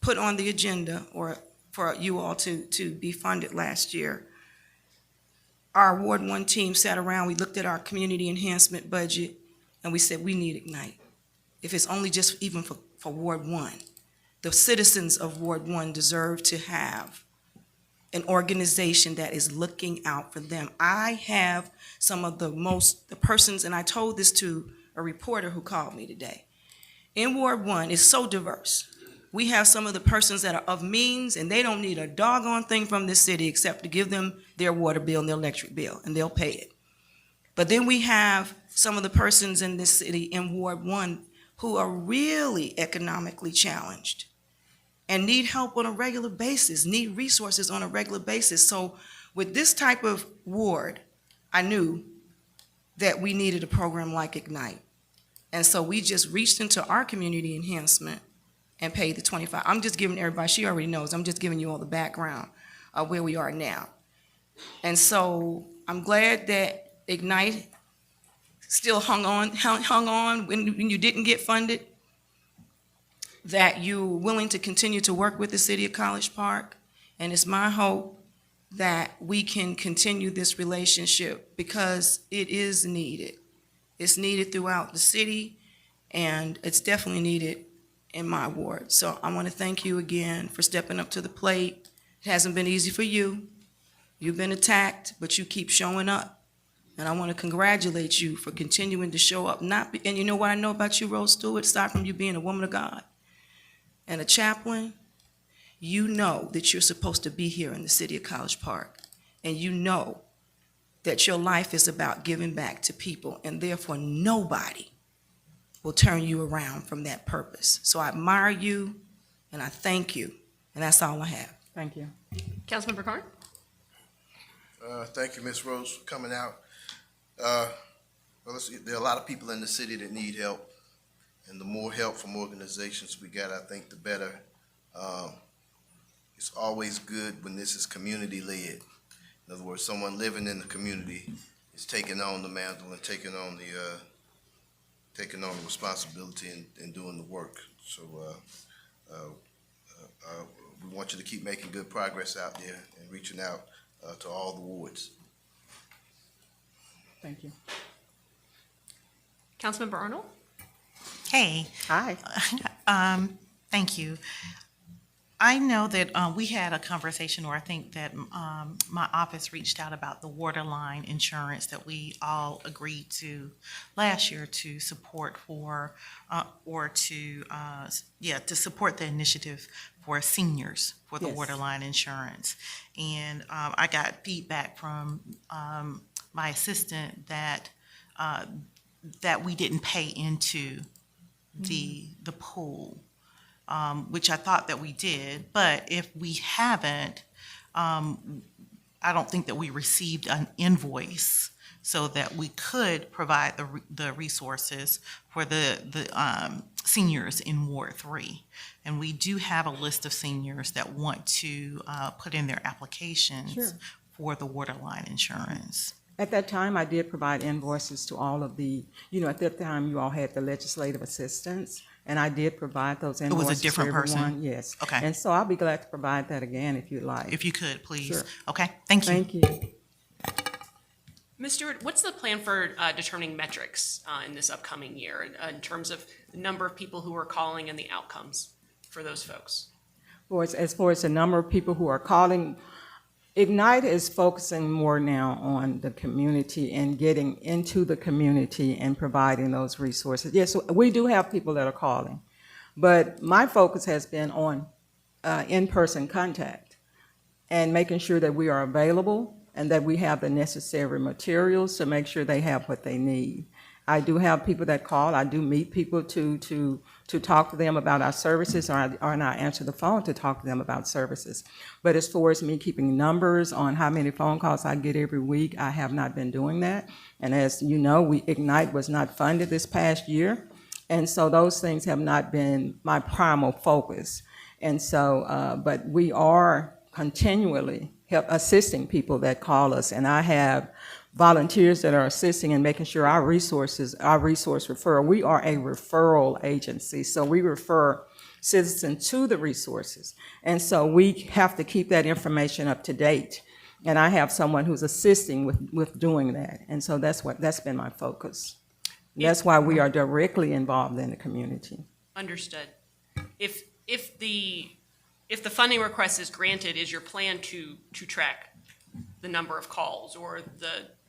put on the agenda or for you all to be funded last year, our Ward 1 team sat around, we looked at our community enhancement budget, and we said, we need Ignite. If it's only just even for Ward 1. The citizens of Ward 1 deserve to have an organization that is looking out for them. I have some of the persons, and I told this to a reporter who called me today. In Ward 1, it's so diverse. We have some of the persons that are of means, and they don't need a doggone thing from this city except to give them their water bill and their electric bill, and they'll pay it. But then we have some of the persons in this city in Ward 1 who are really economically challenged and need help on a regular basis, need resources on a regular basis. So with this type of ward, I knew that we needed a program like Ignite. And so we just reached into our community enhancement and paid the $25. I'm just giving everybody, she already knows, I'm just giving you all the background of where we are now. And so I'm glad that Ignite still hung on when you didn't get funded, that you're willing to continue to work with the city of College Park. And it's my hope that we can continue this relationship because it is needed. It's needed throughout the city, and it's definitely needed in my ward. So I want to thank you again for stepping up to the plate. It hasn't been easy for you. You've been attacked, but you keep showing up. And I want to congratulate you for continuing to show up. And you know what I know about you, Rose Stewart, aside from you being a woman of God and a chaplain, you know that you're supposed to be here in the city of College Park. And you know that your life is about giving back to people, and therefore nobody will turn you around from that purpose. So I admire you, and I thank you, and that's all I have. Thank you. Councilmember Carn? Thank you, Ms. Rose, for coming out. Well, there are a lot of people in the city that need help, and the more help from organizations we got, I think the better. It's always good when this is community-led. In other words, someone living in the community is taking on the mantle and taking on the responsibility and doing the work. So we want you to keep making good progress out there and reaching out to all the wards. Thank you. Councilmember Arnold? Hey, Hi. thank you. I know that we had a conversation, or I think that my office reached out about the waterline insurance that we all agreed to last year to support for, to support the initiative for seniors for the Yes. waterline insurance. And I got feedback from my assistant that we didn't pay into the pool. Which I thought that we did, but if we haven't, I don't think that we received an invoice so that we could provide the resources for the seniors in Ward 3. And we do have a list of seniors that want to put in their applications Sure. for the waterline insurance. At that time, I did provide invoices to all of the, at that time, you all had the legislative assistants, and I did provide those was a invoices to different person? everyone. Yes. Okay. And so I'll be glad to provide that again if you'd like. If you could, please. Sure. Okay, thank you. Thank you. Ms. Stewart, what's the plan for determining metrics in this upcoming year in terms of the number of people who are calling and the outcomes for those folks? As far as the number of people who are calling, Ignite is focusing more now on the community and getting into the community and providing those resources. Yes, we do have people that are calling, but my focus has been on in-person contact and making sure that we are available and that we have the necessary materials to make sure they have what they need. I do have people that call. I do meet people to talk to them about our services, or I answer the phone to talk to them about services. But as far as me keeping numbers on how many phone calls I get every week, I have not been doing that. And as you know, Ignite was not funded this past year. And so those things have not been my primal focus. And so, but we are continually assisting people that call us. And I have volunteers that are assisting and making sure our resource referral, we are a referral agency. So we refer citizens to the resources. And so we have to keep that information up to date. And I have someone who's assisting with doing that. And so that's been my focus. That's why we are directly involved in the community. Understood. If the funding request is granted, is your plan to track the number of calls or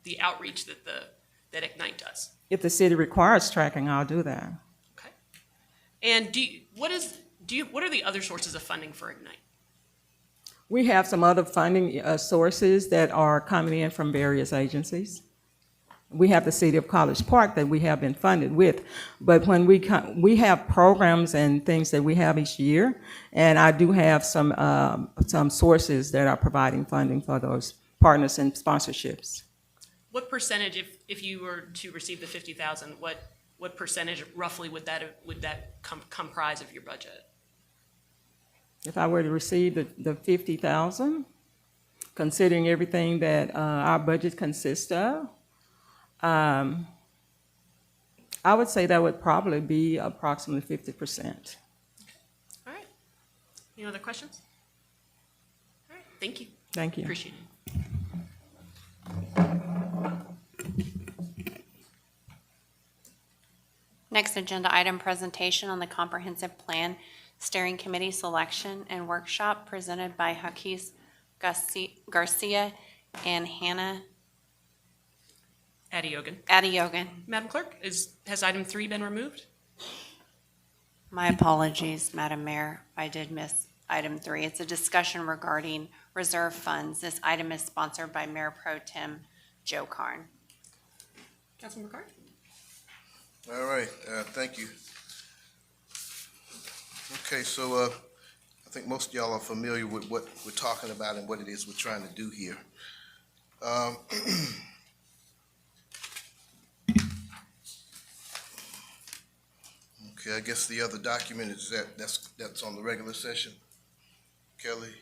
the outreach that Ignite does? If the city requires tracking, I'll do that. Okay. And what are the other sources of funding for Ignite? We have some other funding sources that are coming in from various agencies. We have the City of College Park that we have been funded with, but when we have programs and things that we have each year, and I do have some sources that are providing funding for those partners and sponsorships. What percentage, if you were to receive the 50,000, what percentage roughly would that comprise of your budget? If I were to receive the 50,000, considering everything that our budget consists of, I would say that would probably be approximately 50%. All right. Any other questions? All right. Thank you. Thank you. Appreciate it. Next agenda item, presentation on the comprehensive plan steering committee selection and workshop presented by Jaquez Garcia and Hannah Adiogan. Madam Clerk, has item 3 been removed? My apologies, Madam Mayor. I did miss item 3. It's a discussion regarding reserve funds. This item is sponsored by Mayor Pro Tem Joe Carn. Councilman McCarthy? All right, thank you. Okay, so I think most of y'all are familiar with what we're talking about and what it is we're trying to do here. Okay, I guess the other document is that's on the regular session. Kelly,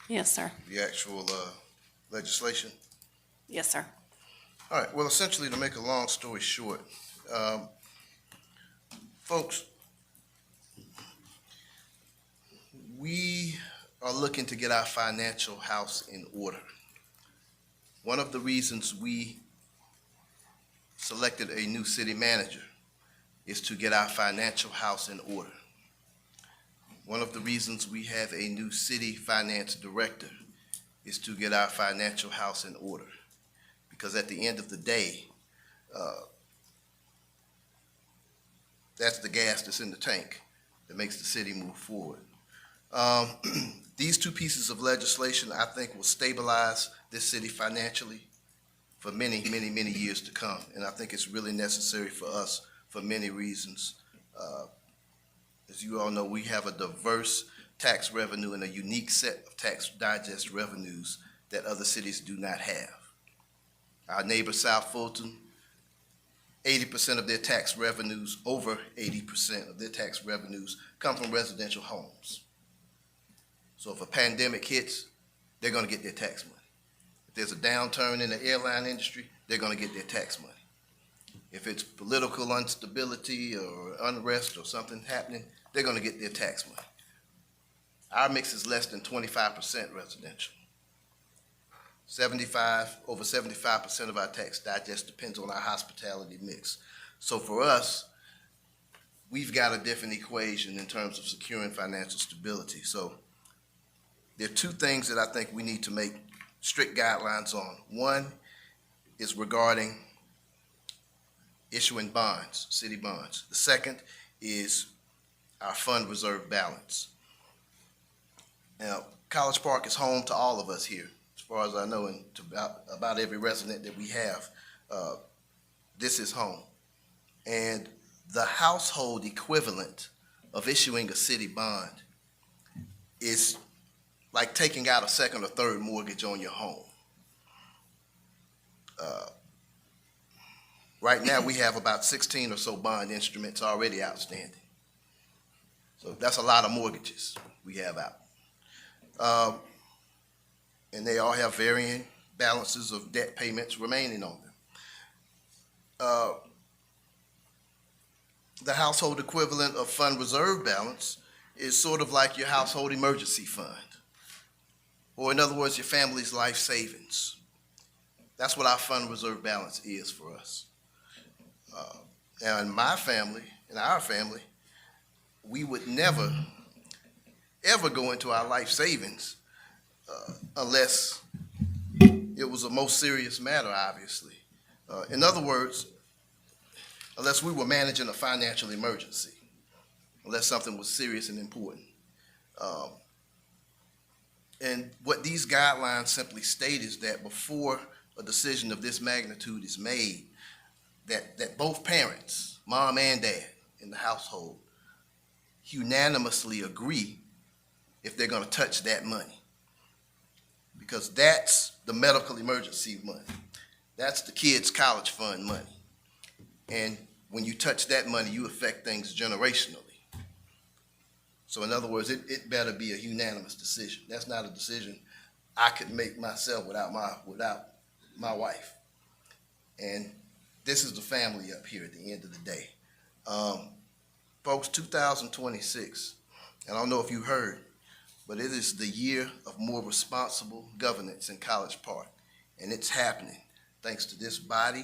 Yes, sir. the actual legislation. Yes, sir. All right, well, essentially, to make a long story short, folks, we are looking to get our financial house in order. One of the reasons we selected a new city manager is to get our financial house in order. One of the reasons we have a new city finance director is to get our financial house in order. Because at the end of the day, that's the gas that's in the tank that makes the city move forward. These two pieces of legislation, I think, will stabilize this city financially for many, many, many years to come. And I think it's really necessary for us for many reasons. As you all know, we have a diverse tax revenue and a unique set of tax digest revenues that other cities do not have. Our neighbor, South Fulton, 80% of their tax revenues, over 80% of their tax revenues come from residential homes. So if a pandemic hits, they're gonna get their tax money. If there's a downturn in the airline industry, they're gonna get their tax money. If it's political instability or unrest or something happening, they're gonna get their tax money. Our mix is less than 25% residential. Over 75% of our tax digest depends on our hospitality mix. So for us, we've got a different equation in terms of securing financial stability. So there are two things that I think we need to make strict guidelines on. One is regarding issuing bonds, city bonds. The second is our fund reserve balance. Now, College Park is home to all of us here, as far as I know, and to about every resident that we have. This is home. And the household equivalent of issuing a city bond is like taking out a second or third mortgage on your home. Right now, we have about 16 or so bond instruments already outstanding. So that's a lot of mortgages we have out. And they all have varying balances of debt payments remaining on them. The household equivalent of fund reserve balance is sort of like your household emergency fund, or in other words, your family's life savings. That's what our fund reserve balance is for us. Now, in my family, in our family, we would never, ever go into our life savings unless it was a most serious matter, obviously. In other words, unless we were managing a financial emergency, unless something was serious and important. And what these guidelines simply state is that before a decision of this magnitude is made, that both parents, mom and dad in the household, unanimously agree if they're going to touch that money. Because that's the medical emergency money. That's the kids' college fund money. And when you touch that money, you affect things generationally. So in other words, it better be a unanimous decision. That's not a decision I could make myself without my wife. And this is the family up here at the end of the day. Folks, 2026, and I don't know if you heard, but it is the year of more responsible governance in College Park. And it's happening thanks to this body,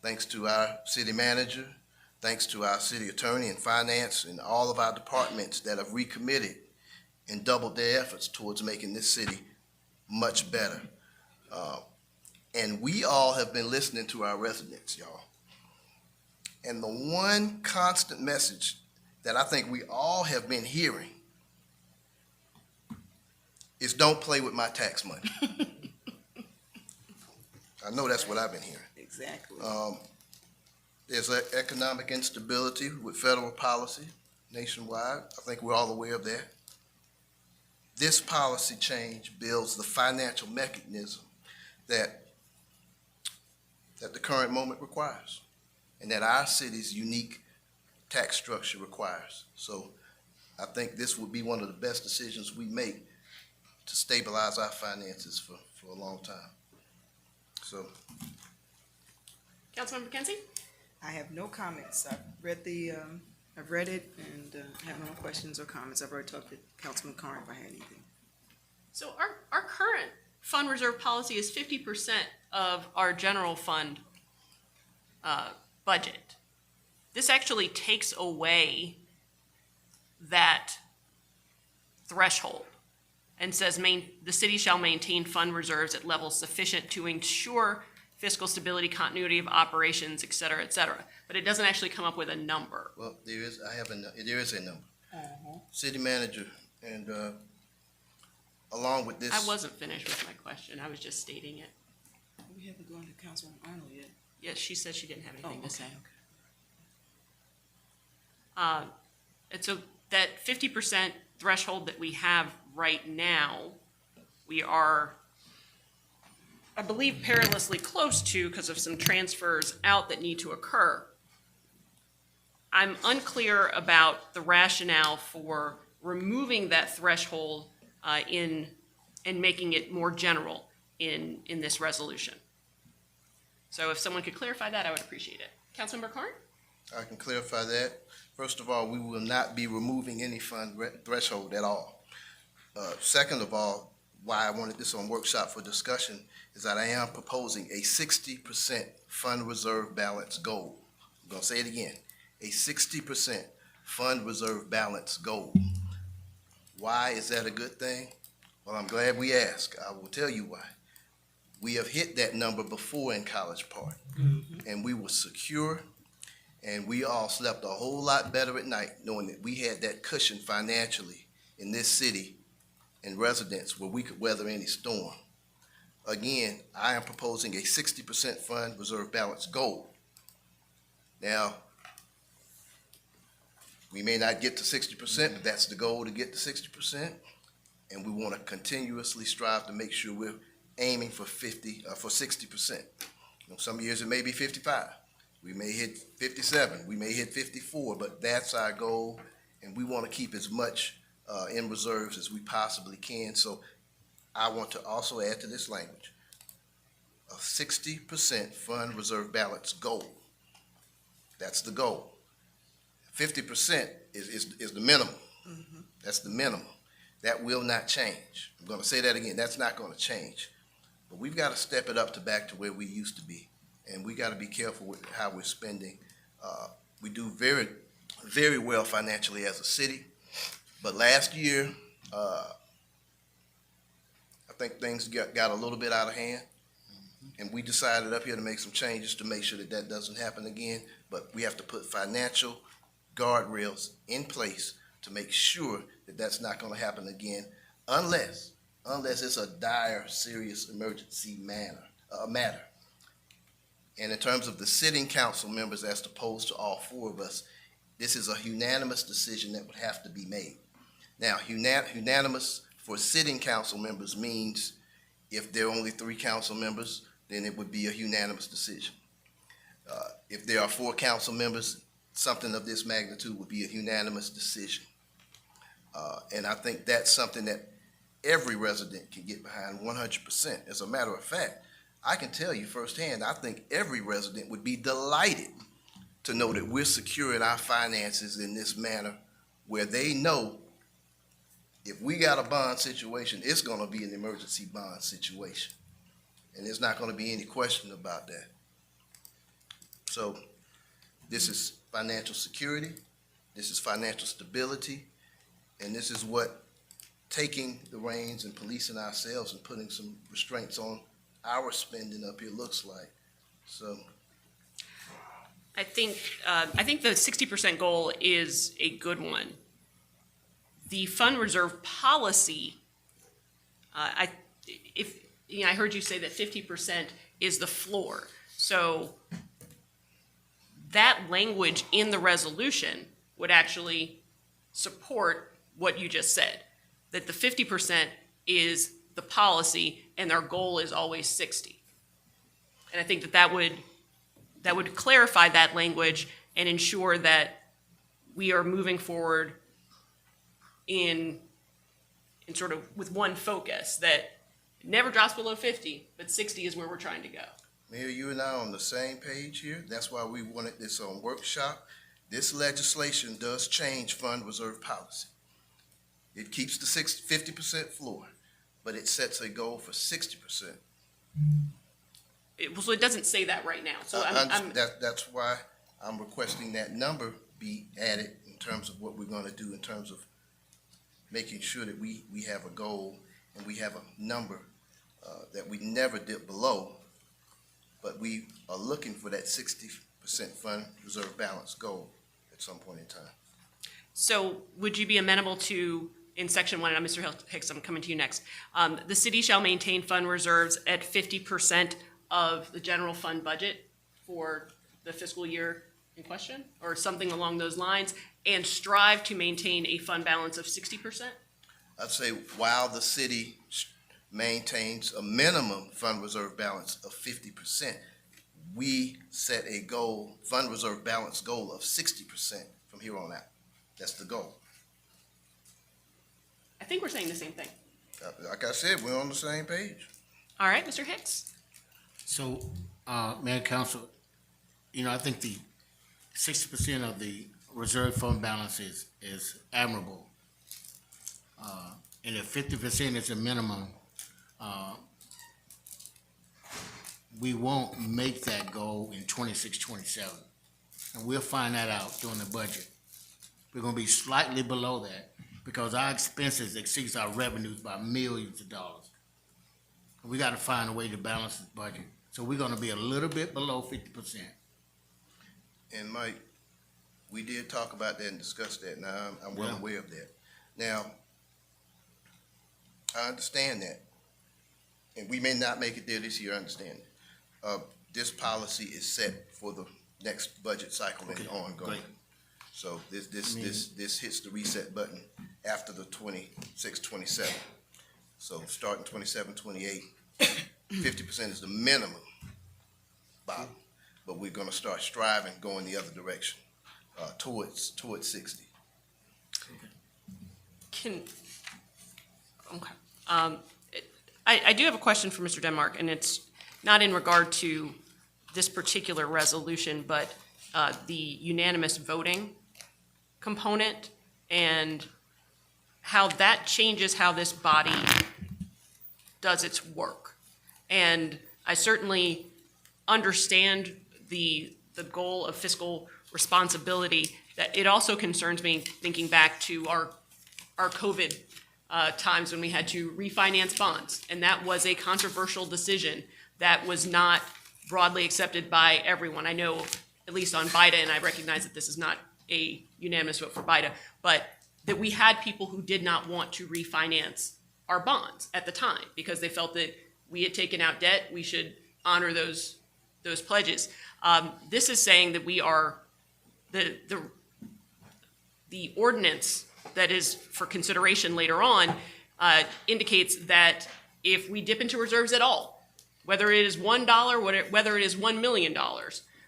thanks to our city manager, thanks to our city attorney and finance and all of our departments that have recommitted and doubled their efforts towards making this city much better. And we all have been listening to our residents, y'all. And the one constant message that I think we all have been hearing is don't play with my tax money. I know that's what I've been hearing. Exactly. There's economic instability with federal policy nationwide. I think we're all aware of that. This policy change builds the financial mechanism that the current moment requires and that our city's unique tax structure requires. So I think this would be one of the best decisions we make to stabilize our finances for a long time. So. Councilmember Kenzie? I have no comments. I've read it and have no questions or comments. I've already talked to Councilman Carn if I had anything. So our current fund reserve policy is 50% of our general fund budget. This actually takes away that threshold and says the city shall maintain fund reserves at levels sufficient to ensure fiscal stability, continuity of operations, et cetera, et cetera. But it doesn't actually come up with a number. Well, there is a number. City manager, and along with this. I wasn't finished with my question. I was just stating it. We haven't gone to Councilman Arnold yet. Yes, she said she didn't have anything to say. Okay. And so that 50% threshold that we have right now, we are, I believe, perilously close to because of some transfers out that need to occur. I'm unclear about the rationale for removing that threshold and making it more general in this resolution. So if someone could clarify that, I would appreciate it. Councilmember Carn? I can clarify that. First of all, we will not be removing any fund threshold at all. Second of all, why I wanted this on workshop for discussion is that I am proposing a 60% fund reserve balance goal. I'm going to say it again, a 60% fund reserve balance goal. Why is that a good thing? Well, I'm glad we asked. I will tell you why. We have hit that number before in College Park, and we were secure, and we all slept a whole lot better at night knowing that we had that cushion financially in this city and residents where we could weather any storm. Again, I am proposing a 60% fund reserve balance goal. Now, we may not get to 60%, but that's the goal, to get to 60%. And we want to continuously strive to make sure we're aiming for 60%. You know, some years it may be 55. We may hit 57. We may hit 54, but that's our goal. And we want to keep as much in reserves as we possibly can. So I want to also add to this language a 60% fund reserve balance goal. That's the goal. 50% is the minimum. That's the minimum. That will not change. I'm going to say that again. That's not going to change. But we've got to step it up to back to where we used to be. And we got to be careful with how we're spending. We do very, very well financially as a city. But last year, I think things got a little bit out of hand. And we decided up here to make some changes to make sure that that doesn't happen again. But we have to put financial guardrails in place to make sure that that's not going to happen again, unless it's a dire, serious emergency matter. And in terms of the sitting council members, as opposed to all four of us, this is a unanimous decision that would have to be made. Now, unanimous for sitting council members means if there are only 3 council members, then it would be a unanimous decision. If there are 4 council members, something of this magnitude would be a unanimous decision. And I think that's something that every resident can get behind 100%. As a matter of fact, I can tell you firsthand, I think every resident would be delighted to know that we're securing our finances in this manner where they know if we got a bond situation, it's going to be an emergency bond situation. And there's not going to be any question about that. So this is financial security, this is financial stability, and this is what taking the reins and policing ourselves and putting some restraints on our spending up here looks like. So I think the 60% goal is a good one. The fund reserve policy, I heard you say that 50% is the floor. So that language in the resolution would actually support what you just said, that the 50% is the policy and our goal is always 60. And I think that would clarify that language and ensure that we are moving forward in sort of with one focus, that it never drops below 50, but 60 is where we're trying to go. Mayor, you and I are on the same page here. That's why we wanted this on workshop. This legislation does change fund reserve policy. It keeps the 50% floor, but it sets a goal for 60%. So it doesn't say that right now. So That's why I'm requesting that number be added in terms of what we're going to do in terms of making sure that we have a goal and we have a number that we never dip below, but we are looking for that 60% fund reserve balance goal at some point in time. So would you be amenable to, in section 1, and Mr. Hicks, I'm coming to you next, the city shall maintain fund reserves at 50% of the general fund budget for the fiscal year in question, or something along those lines, and strive to maintain a fund balance of 60%? I'd say while the city maintains a minimum fund reserve balance of 50%, we set a goal, fund reserve balance goal of 60% from here on out. That's the goal. I think we're saying the same thing. Like I said, we're on the same page. All right, Mr. Hicks? So, Mayor and Council, I think the 60% of the reserve fund balance is admirable. And if 50% is a minimum, we won't make that goal in 26, 27. And we'll find that out during the budget. We're gonna be slightly below that because our expenses exceeds our revenues by millions of dollars. We gotta find a way to balance the budget. So we're gonna be a little bit below 50%. And Mike, we did talk about that and discuss that. Now, I'm well Yeah. aware of that. Now, I understand that. And we may not make it there this year, I understand. This policy is set for the next budget cycle and ongoing. great. So this hits the reset button after the 26, 27. So starting 27, 28, 50% is the minimum, Bob. But we're gonna start striving, going the other direction, towards 60. Okay. I do have a question for Mr. Denmark, and it's not in regard to this particular resolution, but the unanimous voting component and how that changes how this body does its work. And I certainly understand the goal of fiscal responsibility. That it also concerns me, thinking back to our COVID times when we had to refinance bonds, and that was a controversial decision that was not broadly accepted by everyone. I know, at least on BIDA, and I recognize that this is not a unanimous vote for BIDA, but that we had people who did not want to refinance our bonds at the time because they felt that we had taken out debt, we should honor those pledges. This is saying that we are, the ordinance that is for consideration later on indicates that if we dip into reserves at all, whether it is $1, whether it is $1 million,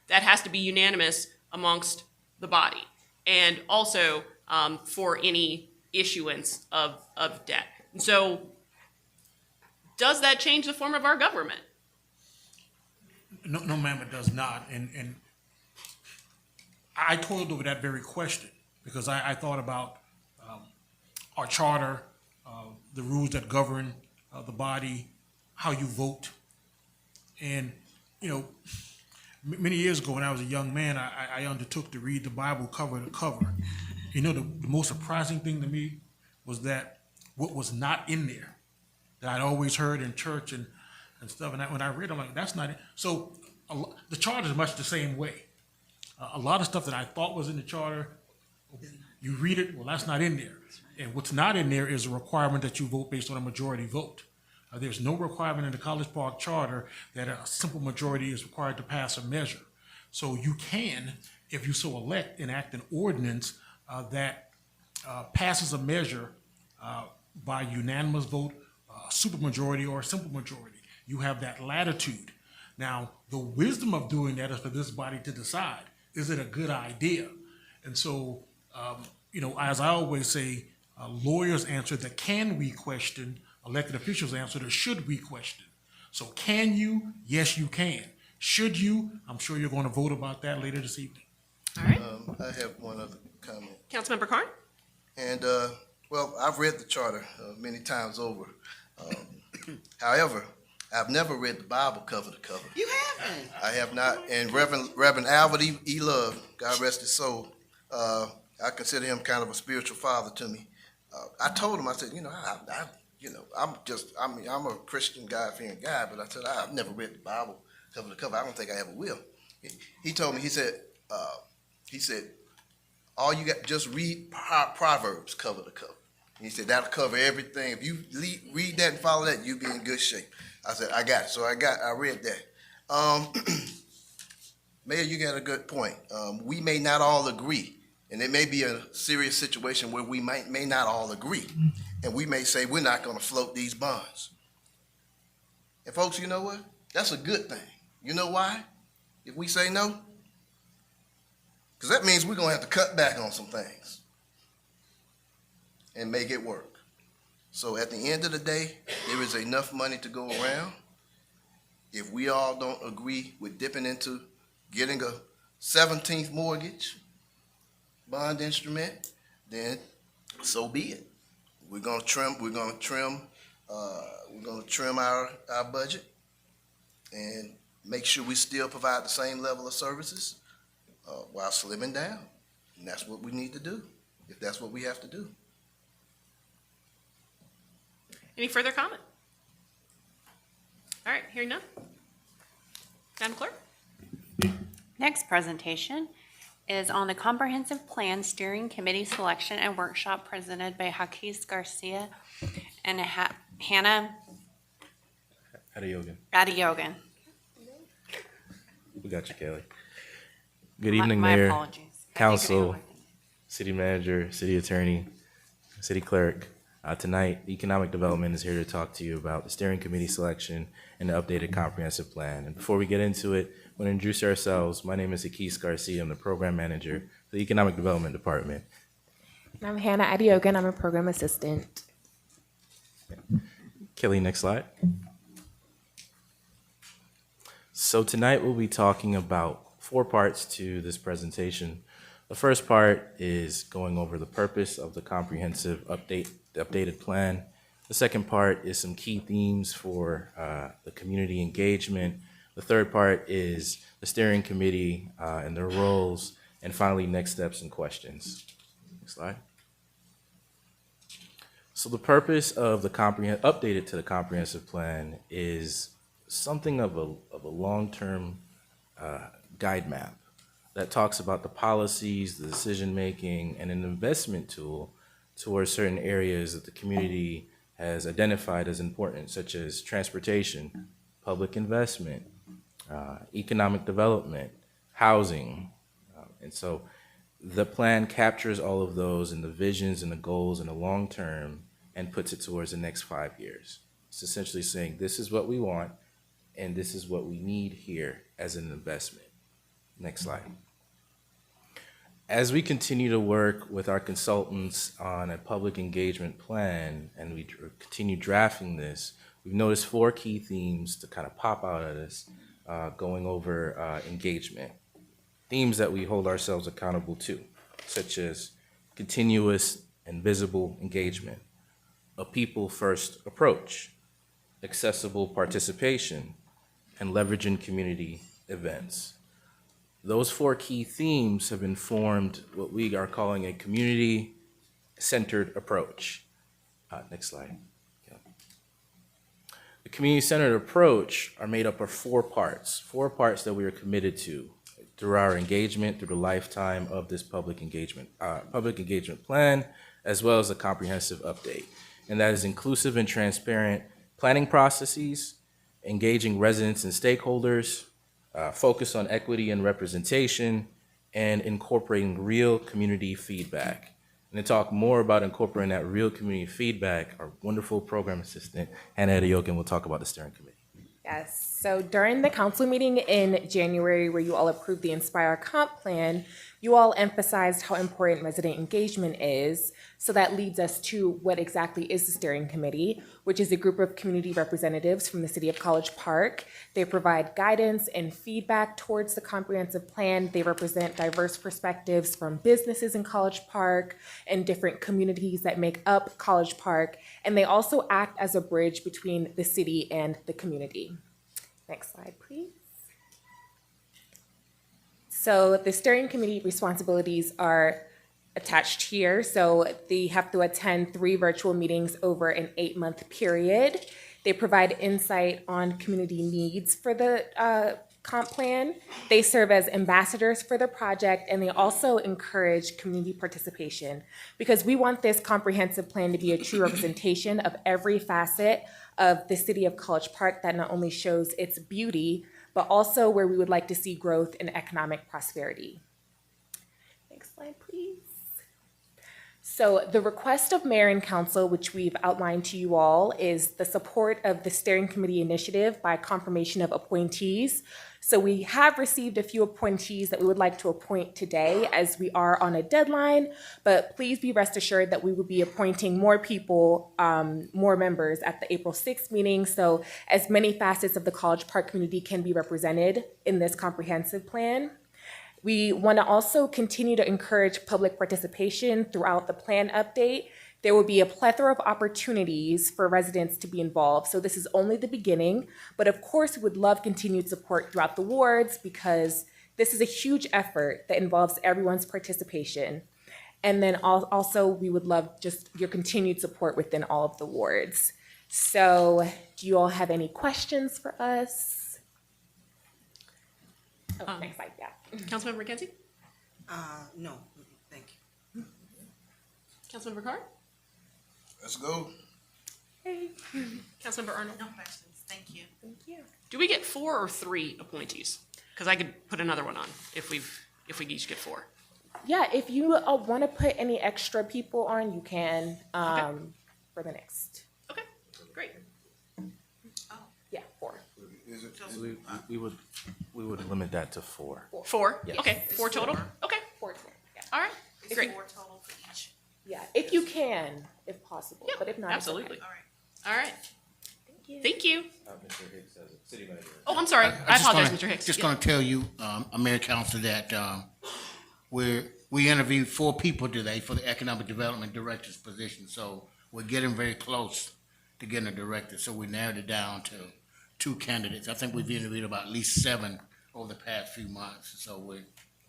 that has to be unanimous amongst the body. And also for any issuance of debt. And so does that change the form of our government? No, ma'am, it does not. And I toiled over that very question because I thought about our charter, the rules that govern the body, how you vote. And, you know, many years ago when I was a young man, I undertook to read the Bible cover to cover. You know, the most surprising thing to me was that what was not in there, that I'd always heard in church and stuff, and when I read it, I'm like, that's not it. So the charter is much the same way. A lot of stuff that I thought was in the charter, you read it, well, that's not in there. And what's not in there is a requirement that you vote based on a majority vote. There's no requirement in the College Park Charter that a simple majority is required to pass a measure. So you can, if you so elect, enact an ordinance that passes a measure by unanimous vote, supermajority, or a simple majority. You have that latitude. Now, the wisdom of doing that is for this body to decide, is it a good idea? And so, you know, as I always say, lawyers answer the can we question, elected officials answer the should we question. So can you? Yes, you can. Should you? I'm sure you're going to vote about that later this evening. All right. I have one other comment. Councilmember Carn? And, well, I've read the charter many times over. However, I've never read the Bible cover to cover. You haven't? I have not. And Reverend Albert E. Love, God rest his soul, I consider him kind of a spiritual father to me. I told him, I said, you know, I'm a Christian, God-fearing guy, but I said, I've never read the Bible cover to cover. I don't think I ever will. He told me, he said, all you got, just read Proverbs cover to cover. And he said, that'll cover everything. If you read that and follow that, you'll be in good shape. I said, I got it. So I read that. Mayor, you got a good point. We may not all agree, and it may be a serious situation where we may not all agree. And we may say, we're not gonna float these bonds. And folks, you know what? That's a good thing. You know why? If we say no? Because that means we're gonna have to cut back on some things and make it work. So at the end of the day, there is enough money to go around. If we all don't agree with dipping into getting a 17th mortgage bond instrument, then so be it. We're gonna trim our budget and make sure we still provide the same level of services while slimming down. And that's what we need to do, if that's what we have to do. Any further comment? All right, hearing none. Madam Clerk? Next presentation is on the Comprehensive Plan Steering Committee Selection and Workshop presented by Jaquez Garcia and Hannah Adeogun. Adeogun. We got you, Kelly. Good evening, My Mayor, apologies. I think I Council, overlooked it. City Manager, City Attorney, City Clerk. Tonight, Economic Development is here to talk to you about the steering committee selection and the updated comprehensive plan. And before we get into it, I want to introduce ourselves. My name is Akis Garcia. I'm the Program Manager for the Economic Development Department. I'm Hannah Adeogun. I'm a program assistant. Kelly, next slide. So tonight we'll be talking about 4 parts to this presentation. The first part is going over the purpose of the comprehensive updated plan. The second part is some key themes for the community engagement. The third part is the steering committee and their roles. And finally, next steps and questions. Next slide. So the purpose of the updated to the comprehensive plan is something of a long-term guide map that talks about the policies, the decision-making, and an investment tool towards certain areas that the community has identified as important, such as transportation, public investment, economic development, housing. And so the plan captures all of those and the visions and the goals in the long term and puts it towards the next 5 years. It's essentially saying, this is what we want, and this is what we need here as an investment. Next slide. As we continue to work with our consultants on a public engagement plan and we continue drafting this, we've noticed 4 key themes to kind of pop out at us going over engagement. Themes that we hold ourselves accountable to, such as continuous and visible engagement, a people-first approach, accessible participation, and leveraging community events. Those 4 key themes have informed what we are calling a community-centered approach. Next slide. Yeah. The community-centered approach are made up of 4 parts that we are committed to through our engagement, through the lifetime of this public engagement plan, as well as a comprehensive update. And that is inclusive and transparent planning processes, engaging residents and stakeholders, focus on equity and representation, and incorporating real community feedback. And to talk more about incorporating that real community feedback, our wonderful program assistant, Hannah Adeogun, will talk about the steering committee. Yes. So during the council meeting in January, where you all approved the Inspire Comp Plan, you all emphasized how important resident engagement is. So that leads us to what exactly is the steering committee, which is a group of community representatives from the city of College Park. They provide guidance and feedback towards the comprehensive plan. They represent diverse perspectives from businesses in College Park and different communities that make up College Park. And they also act as a bridge between the city and the community. Next slide, please. So the steering committee responsibilities are attached here. So they have to attend 3 virtual meetings over an 8-month period. They provide insight on community needs for the comp plan. They serve as ambassadors for the project, and they also encourage community participation because we want this comprehensive plan to be a true representation of every facet of the city of College Park that not only shows its beauty, but also where we would like to see growth and economic prosperity. Next slide, please. So the request of mayor and council, which we've outlined to you all, is the support of the steering committee initiative by confirmation of appointees. So we have received a few appointees that we would like to appoint today as we are on a deadline, but please be rest assured that we will be appointing more people, more members at the April 6th meeting, so as many facets of the College Park community can be represented in this comprehensive plan. We want to also continue to encourage public participation throughout the plan update. There will be a plethora of opportunities for residents to be involved. So this is only the beginning, but of course we would love continued support throughout the wards because this is a huge effort that involves everyone's participation. And then also we would love just your continued support within all of the wards. So do you all have any questions for us? Oh, next slide, yeah. Councilmember McKenzie? No, thank you. Councilmember Carr? Let's go. Councilmember Arnold? No questions, thank you. Thank you. Do we get 4 or 3 appointees? Because I could put another one on if we each get 4. Yeah, if you want to put any extra people on, you can for the next. Okay, great. Yeah, 4. Is it, We would limit that to 4. 4? Yes. Okay, 4 total? Okay, 4. Yeah. all right, great. 4 total for each. Yeah, if you can, if possible, Yeah, but if not, it's okay. absolutely. All right. All right, Thank you. thank you. Mr. Hicks, as a city manager. Oh, I'm sorry. I just apologize, wanna- Mr. Hicks. Just Yeah. gonna tell you, Mayor Council, that, we interviewed 4 people today for the Economic Development Director's position, so we're getting very close to getting a director, so we narrowed it down to 2 candidates. I think we've interviewed about at least 7 over the past few months, so we're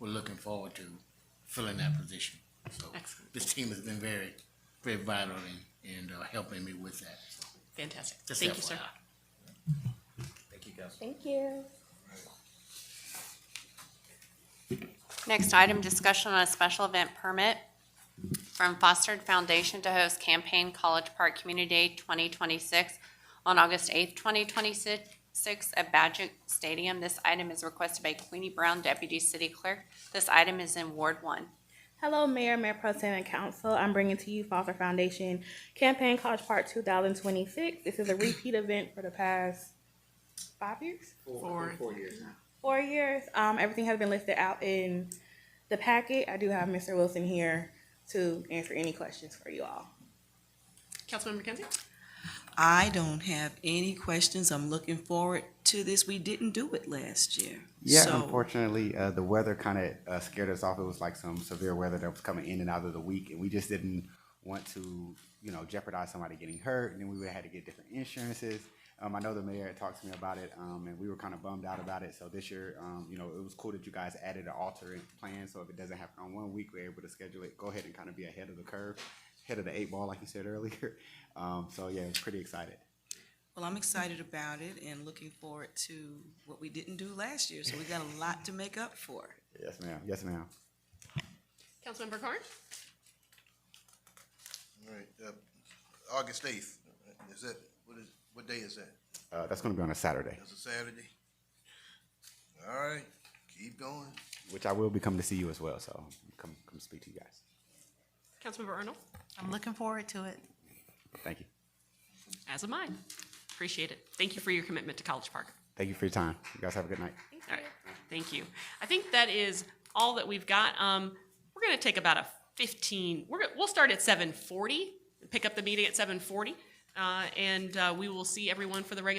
looking forward to filling that position. So Excellent. this team has been very, very vital in helping me with that. So Fantastic. just Thank you, sir. FYI. Thank you, Council. Thank you. Next item, discussion on a special event permit from Fostered Foundation to host Campaign College Park Community Day 2026 on August 8th, 2026 at Badgett Stadium. This item is requested by Queenie Brown, Deputy City Clerk. This item is in Ward 1. Hello, Mayor, Mayor Pro Tem, and Council. I'm bringing to you Foster Foundation Campaign College Park 2026. This is a repeat event for the past 5 years? 4. 4 years. Everything has been listed out in the packet. I do have Mr. Wilson here to answer any questions for you all. Councilmember McKenzie? I don't have any questions. I'm looking forward to this. We didn't do it last year. Yeah, So- unfortunately, the weather kind of scared us off. It was like some severe weather that was coming in and out of the week, and we just didn't want to, jeopardize somebody getting hurt, and then we would have had to get different insurances. I know the mayor had talked to me about it, and we were kind of bummed out about it. So this year, it was cool that you guys added an alternate plan, so if it doesn't happen on one week, we're able to schedule it, go ahead and kind of be ahead of the curve, ahead of the 8 ball, like you said earlier. So yeah, I was pretty excited. Well, I'm excited about it and looking forward to what we didn't do last year. So we got a lot to make up for. Yes, ma'am. Yes, ma'am. Councilmember Carn? all right, August 8th, is that, what day is that? That's going to be on a Saturday, That's a Saturday? All right, keep going. which I will be coming to see you as well. So come speak to you guys. Councilmember Arnold? I'm looking forward to it. Thank you. As am I. Appreciate it. Thank you for your commitment to College Park. Thank you for your time. You guys have a good night. All right, thank you. I think that is all that we've got. We're gonna take about a 15, we'll start at 7:40, pick up the meeting at 7:40, and we will see everyone for the regular